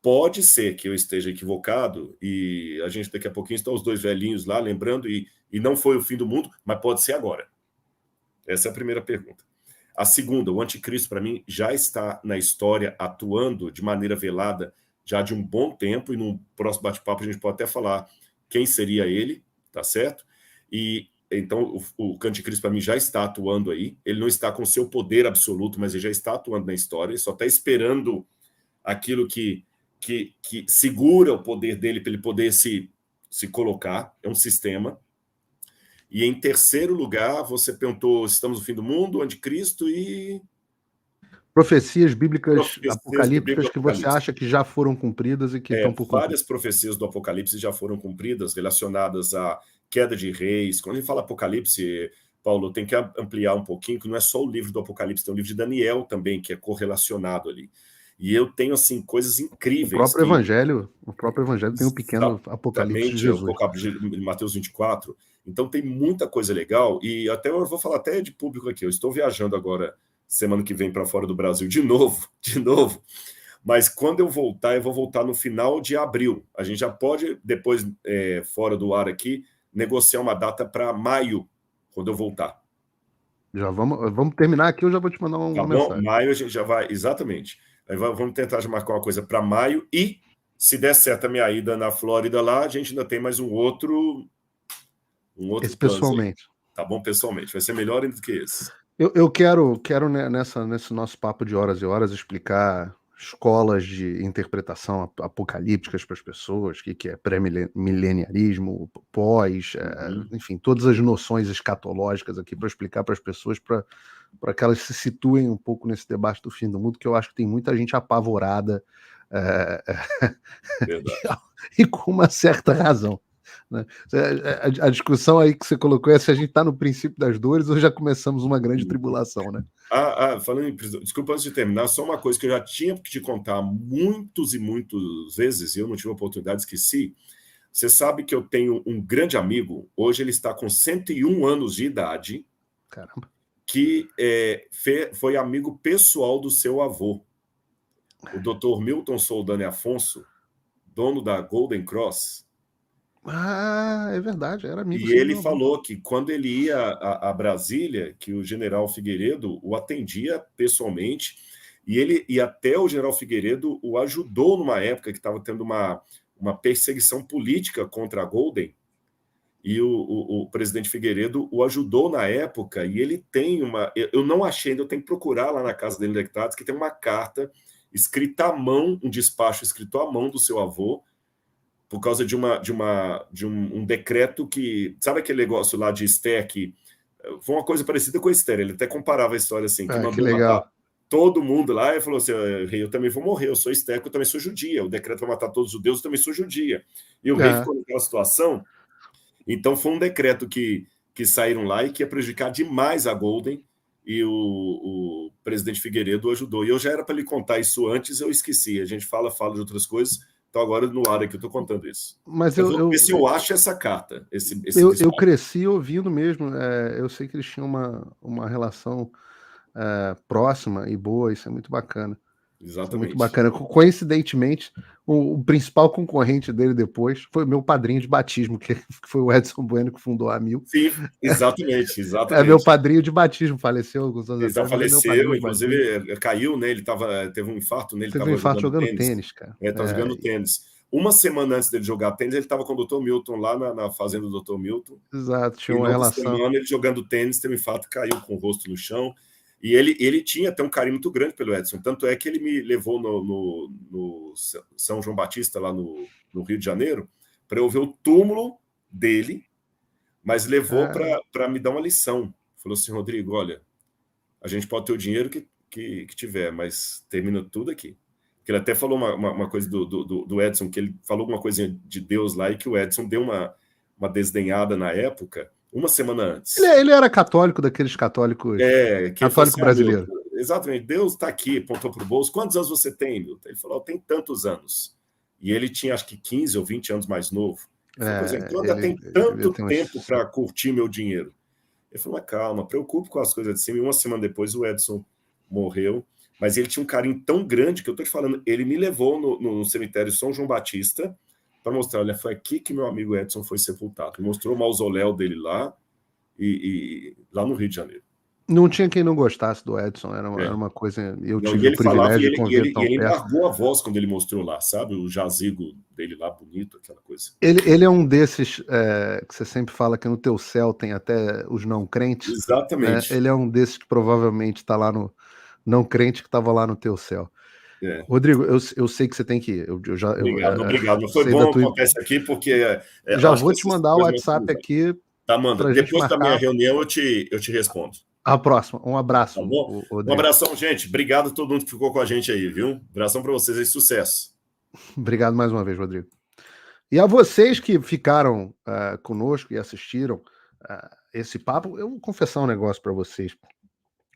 Pode ser que eu esteja equivocado e a gente daqui a pouquinho está os dois velhinhos lá lembrando e não foi o fim do mundo, mas pode ser agora. Essa é a primeira pergunta. A segunda, o anticristo para mim já está na história atuando de maneira velada já de um bom tempo, e no próximo bate-papo a gente pode até falar quem seria ele, tá certo? E então o anticristo para mim já está atuando aí, ele não está com seu poder absoluto, mas ele já está atuando na história, ele só está esperando aquilo que segura o poder dele para ele poder se colocar, é um sistema. E em terceiro lugar, você perguntou se estamos no fim do mundo, anticristo e Profecias bíblicas profecias do apocalípticas Bíblia que você Apocalipse. acha que já foram cumpridas e que estão por cumprir? Várias profecias do Apocalipse já foram cumpridas, relacionadas à queda de reis. Quando a gente fala Apocalipse, Paulo, tem que ampliar um pouquinho, que não é só o livro do Apocalipse, tem o livro de Daniel também, que é correlacionado ali. E eu tenho, assim, coisas incríveis que O próprio evangelho tem um pequeno apocalipse de exatamente, o Jesus. Apocalipse de Mateus 24. Então tem muita coisa legal, e até eu vou falar até de público aqui. Eu estou viajando agora, semana que vem, para fora do Brasil, de novo, de novo. Mas quando eu vou voltar no final de abril. A gente já pode, depois, fora do ar aqui, negociar uma data para maio, quando eu voltar. Já vamos terminar aqui, eu já vou te mandar Tá uma bom? mensagem. Maio a gente já vai, exatamente. Aí vamos tentar já marcar uma coisa para maio, e se der certo a minha ida na Flórida lá, a gente ainda tem mais um outro Esse plano aí. pessoalmente. Tá bom? Pessoalmente. Vai ser melhor ainda do que esse. Eu quero né, nesse nosso papo de horas e horas explicar escolas de interpretação apocalípticas para as pessoas, o que é pré-mileniarismo, pós, Uhum. enfim, todas as noções escatológicas aqui para explicar para as pessoas, para que elas se situem um pouco nesse debate do fim do mundo, que eu acho que tem muita gente apavorada é, Verdade. e com uma certa razão. Né? A discussão aí que você colocou é se a gente está no princípio das dores ou já começamos uma grande tribulação, né? Falando em prisão, desculpa antes de terminar, só uma coisa que eu já tinha que te contar muitos e muitas vezes, e eu não tive a oportunidade, esqueci. Você sabe que eu tenho um grande amigo, hoje ele está com 101 anos de idade, Caramba. que foi amigo pessoal do seu avô, o Dr. Milton Soldani Afonso, dono da Golden Cross. Ah, é verdade, era amigo. E ele falou que quando ele ia a Brasília, que o general Figueiredo o atendia pessoalmente, e até o general Figueiredo o ajudou numa época que estava tendo uma perseguição política contra a Golden, e o presidente Figueiredo o ajudou na época, e ele tem eu não achei ainda, eu tenho que procurar lá na casa dele, deputados, que tem uma carta escrita à mão, um despacho escrito à mão do seu avô, por causa de um decreto que... Sabe aquele negócio lá de Esther, que foi uma coisa parecida com Esther, ele até comparava a história assim, que mandou matar todo mundo lá, e falou assim, rei, eu também vou morrer, eu sou Esther, eu também sou judia, o decreto vai matar todos os judeus, eu também sou judia. E o rei ficou naquela situação, então foi um decreto que saíram lá e que ia prejudicar demais a Golden, e o presidente Figueiredo ajudou. E eu já era para lhe contar isso antes, eu esqueci, a gente fala de outras coisas. Então, agora no ar aqui eu estou contando isso. Mas eu vou ver se eu acho essa carta. Eu cresci ouvindo mesmo. Eu sei que eles tinham uma relação próxima e boa, isso é muito bacana. Exatamente. Isso é muito bacana. Coincidentemente, o principal concorrente dele depois foi meu padrinho de batismo, que foi o Edson Bueno, que fundou a Mil. Sim, exatamente. É meu padrinho de batismo, faleceu alguns anos atrás. Ele faleceu, inclusive caiu, né? Teve um infarto, né? Ele teve um infarto jogando tênis, cara. Estava jogando tênis. Uma semana antes dele jogar tênis, ele estava com o Dr. Milton lá na fazenda do Dr. Milton. Exato, tinha uma relação. Semana, ele jogando tênis, teve um infarto, caiu com o rosto no chão. E ele tinha até um carinho muito grande pelo Edson. Tanto é que ele me levou no São João Batista, lá no Rio de Janeiro, para eu ver o túmulo dele, mas levou para me dar uma lição. Falou assim, Rodrigo, olha, a gente pode ter o dinheiro que tiver, mas termina tudo aqui. Porque ele até falou uma coisa do Edson, que ele falou alguma coisa de Deus lá, e que o Edson deu uma desdenhada na época, uma semana antes. Ele era católico, daqueles católicos... católico assim, brasileiro. Exatamente. Deus está aqui, apontou para o bolso. Quantos anos você tem, Milton? Ele falou, tem tantos anos. E ele tinha, acho que 15 ou 20 anos mais novo. Eu ainda tenho tanto tempo para curtir meu dinheiro. Ele falou, mas calma, preocupe com as coisas de cima. E uma semana depois o Edson morreu. Mas ele tinha um carinho tão grande que eu estou te falando, ele me levou no cemitério São João Batista para mostrar, olha, foi aqui que meu amigo Edson foi sepultado. Ele mostrou o mausoléu dele lá, e lá no Rio de Janeiro. Não tinha quem não gostasse do Edson, era uma coisa... Eu tive o privilégio de conviver tão perto. Ele embargou a voz quando ele mostrou lá, sabe? O jazigo dele lá, bonito, aquela coisa. Ele é um desses que você sempre fala que no teu céu tem até os não crentes. Exatamente. Ele é um desses que provavelmente está lá no... não crente que estava lá no teu céu. Rodrigo, eu sei que você tem que ir. Obrigado. Foi bom contar isso aqui, porque... já vou te mandar o WhatsApp aqui. Tá, manda. Depois da minha reunião eu te respondo. A próxima. Um abraço. Tá bom? Um abração, gente. Obrigado a todo mundo que ficou com a gente aí, viu? Um abração para vocês aí. Sucesso. Obrigado mais uma vez, Rodrigo. E a vocês que ficaram conosco e assistiram esse papo, eu vou confessar um negócio para vocês.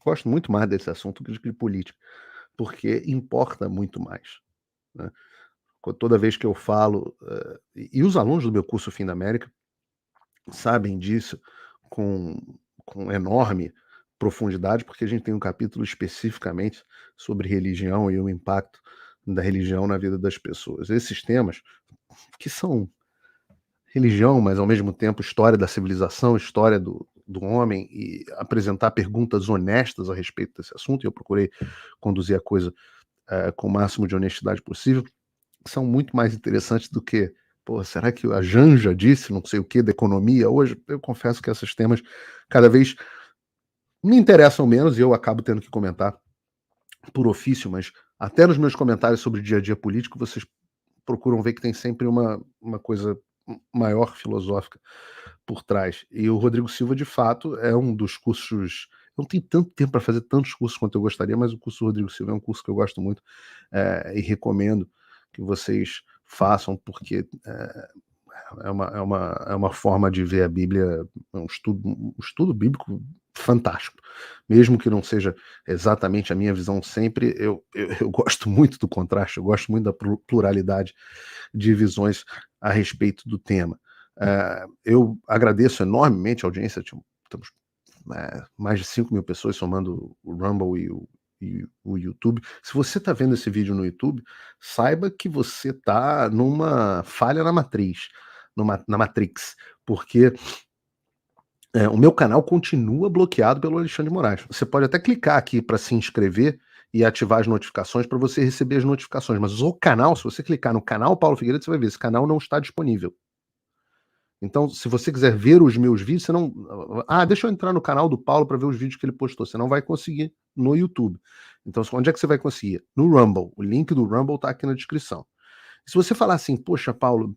Gosto muito mais desse assunto que de política, porque importa muito mais, né? Toda vez que eu falo, e os alunos do meu curso Fim da América sabem disso com enorme profundidade, porque a gente tem um capítulo especificamente sobre religião e o impacto da religião na vida das pessoas. Esses temas, que são religião, mas ao mesmo tempo história da civilização, história do homem, e apresentar perguntas honestas a respeito desse assunto, e eu procurei conduzir a coisa com o máximo de honestidade possível, são muito mais interessantes do que, será que a Janja disse não sei o que da economia hoje? Eu confesso que esses temas cada vez me interessam menos, e eu acabo tendo que comentar por ofício, mas até nos meus comentários sobre o dia a dia político, vocês procuram ver que tem sempre uma coisa maior filosófica por trás. E o Rodrigo Silva, de fato, é um dos cursos... Eu não tenho tanto tempo para fazer tantos cursos quanto eu gostaria, mas o curso do Rodrigo Silva é um curso que eu gosto muito e recomendo que vocês façam, porque é uma forma de ver a Bíblia, um estudo bíblico fantástico. Mesmo que não seja exatamente a minha visão sempre, eu gosto muito do contraste, eu gosto muito da pluralidade de visões a respeito do tema. Eu agradeço enormemente a audiência, temos mais de 5 mil pessoas, somando o Rumble e o YouTube. Se você está vendo esse vídeo no YouTube, saiba que você está numa falha na matriz, na Matrix, porque o meu canal continua bloqueado pelo Alexandre de Moraes. Você pode até clicar aqui para se inscrever e ativar as notificações para você receber as notificações, mas o canal, se você clicar no canal Paulo Figueiredo, você vai ver, esse canal não está disponível. Então, se você quiser ver os meus vídeos, você não... deixa eu entrar no canal do Paulo para ver os vídeos que ele postou. Você não vai conseguir no YouTube. Então, onde é que você vai conseguir? No Rumble. O link do Rumble está aqui na descrição. Se você falar assim, poxa, Paulo,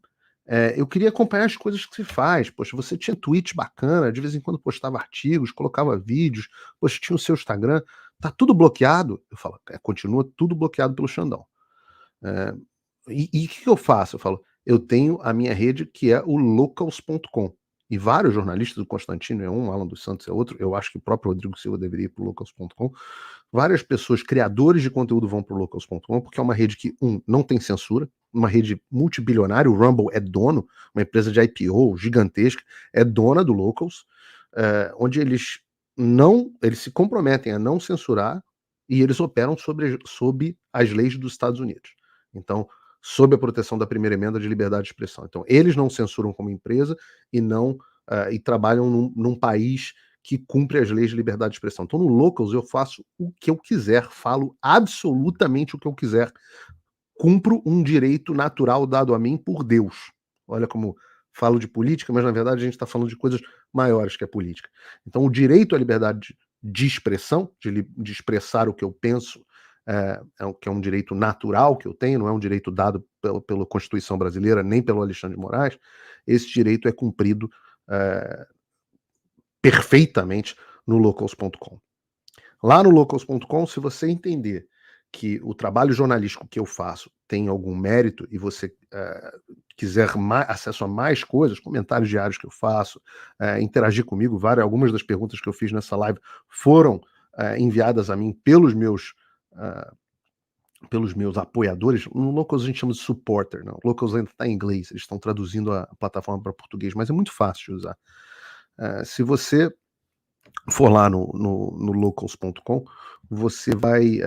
eu queria acompanhar as coisas que você faz. Poxa, você tinha tweet bacana, de vez em quando postava artigos, colocava vídeos, poxa, tinha o seu Instagram, tá tudo bloqueado. Eu falo, continua tudo bloqueado pelo Xandão. E o que eu faço? Eu falo, eu tenho a minha rede que é o locals.com. E vários jornalistas, do Constantino é um, Alan dos Santos é outro, eu acho que o próprio Rodrigo Silva deveria ir para o locals.com. Várias pessoas, criadores de conteúdo, vão para o locals.com, porque é uma rede que, não tem censura, uma rede multibilionária, o Rumble é dono, uma empresa de IPO gigantesca, é dona do Locals, onde eles se comprometem a não censurar e eles operam sob as leis dos Estados Unidos. Então, sob a proteção da primeira emenda de liberdade de expressão. Então, eles não censuram como empresa e trabalham num país que cumpre as leis de liberdade de expressão. Então, no Locals, eu faço o que eu quiser, falo absolutamente o que eu quiser, cumpro um direito natural dado a mim por Deus. Olha como falo de política, mas na verdade a gente está falando de coisas maiores que a política. Então, o direito à liberdade de expressão, de expressar o que eu penso, que é um direito natural que eu tenho, não é um direito dado pela Constituição brasileira, nem pelo Alexandre de Moraes. Esse direito é cumprido perfeitamente no locals.com. Lá no locals.com, se você entender que o trabalho jornalístico que eu faço tem algum mérito e você quiser acesso a mais coisas, comentários diários que eu faço, interagir comigo, algumas das perguntas que eu fiz nessa live foram enviadas a mim pelos meus apoiadores. No Locals a gente chama de supporter, não? O Locals ainda está em inglês, eles estão traduzindo a plataforma para português, mas é muito fácil de usar. Se você for lá no locals.com, você vai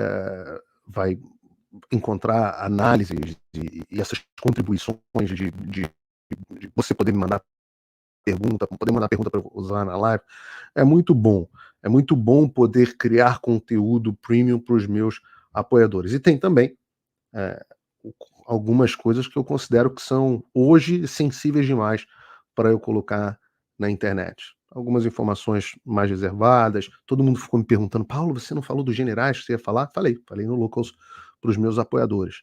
encontrar análises e essas contribuições de você poder me mandar pergunta para usar na live. É muito bom poder criar conteúdo premium para os meus apoiadores. E tem também algumas coisas que eu considero que são hoje sensíveis demais para eu colocar na internet. Algumas informações mais reservadas. Todo mundo ficou me perguntando, Paulo, você não falou dos generais que você ia falar? Falei no Locals para os meus apoiadores.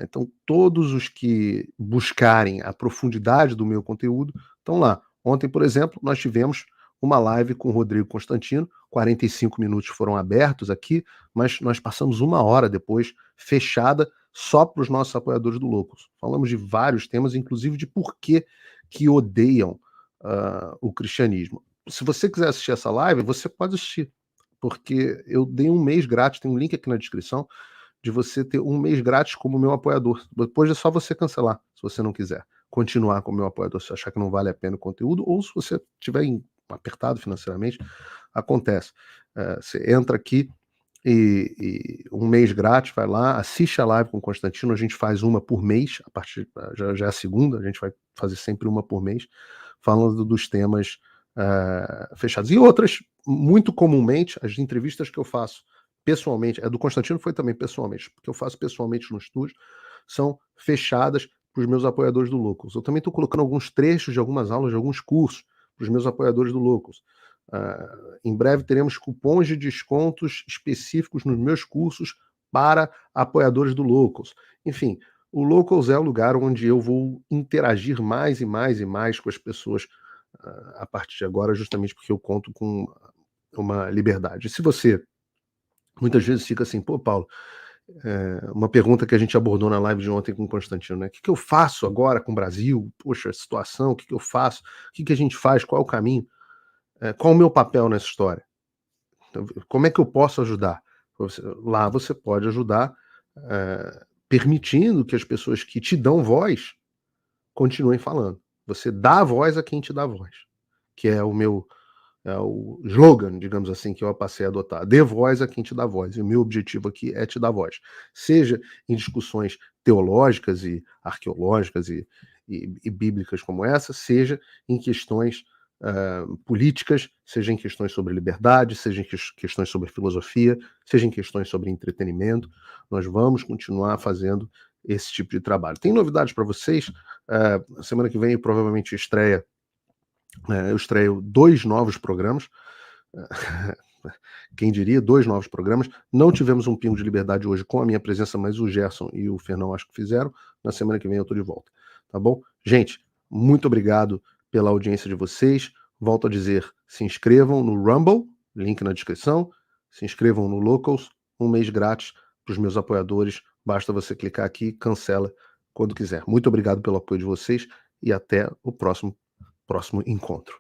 Então, todos os que buscarem a profundidade do meu conteúdo estão lá. Ontem, por exemplo, nós tivemos uma live com o Rodrigo Constantino, 45 minutos foram abertos aqui, mas nós passamos 1 hora depois, fechada, só para os nossos apoiadores do Locals. Falamos de vários temas, inclusive de por que odeiam o cristianismo. Se você quiser assistir essa live, você pode assistir, porque eu dei 1 mês grátis, tem um link aqui na descrição, de você ter 1 mês grátis como meu apoiador. Depois é só você cancelar, se você não quiser continuar como meu apoiador, se achar que não vale a pena o conteúdo, ou se você estiver apertado financeiramente, acontece. Você entra aqui e 1 mês grátis, vai lá, assiste a live com o Constantino, a gente faz uma por mês, a partir já é a segunda, a gente vai fazer sempre uma por mês, falando dos temas fechados. E outras, muito comumente, as entrevistas que eu faço pessoalmente, a do Constantino foi também pessoalmente, porque eu faço pessoalmente no estúdio, são fechadas para os meus apoiadores do Locals. Eu também estou colocando alguns trechos de algumas aulas, de alguns cursos, para os meus apoiadores do Locals. Em breve teremos cupons de descontos específicos nos meus cursos para apoiadores do Locals. Enfim, o Locals é o lugar onde eu vou interagir mais e mais e mais com as pessoas a partir de agora, justamente porque eu conto com uma liberdade. Se você muitas vezes fica assim, pô, Paulo, uma pergunta que a gente abordou na live de ontem com o Constantino, né? O que eu faço agora com o Brasil? Poxa, a situação, o que eu faço? O que a gente faz? Qual é o caminho? Qual é o meu papel nessa história? Então, como é que eu posso ajudar? Lá você pode ajudar permitindo que as pessoas que te dão voz continuem falando. Você dá voz a quem te dá voz, que é o meu é o slogan, digamos assim, que eu passei a adotar. Dê voz a quem te dá voz. E o meu objetivo aqui é te dar voz. Seja em discussões teológicas e arqueológicas e bíblicas como essa, seja em questões políticas, seja em questões sobre liberdade, seja em questões sobre filosofia, seja em questões sobre entretenimento. Nós vamos continuar fazendo esse tipo de trabalho. Tem novidades para vocês? Semana que vem provavelmente eu estreio 2 novos programas. Quem diria, 2 novos programas. Não tivemos um pingo de liberdade hoje com a minha presença, mas o Gerson e o Fernão acho que fizeram. Na semana que vem eu tô de volta, tá bom? Gente, muito obrigado pela audiência de vocês. Volto a dizer, se inscrevam no Rumble, link na descrição. Se inscrevam no Locals, 1 mês grátis para os meus apoiadores. Basta você clicar aqui, cancela quando quiser. Muito obrigado pelo apoio de vocês e até o próximo encontro.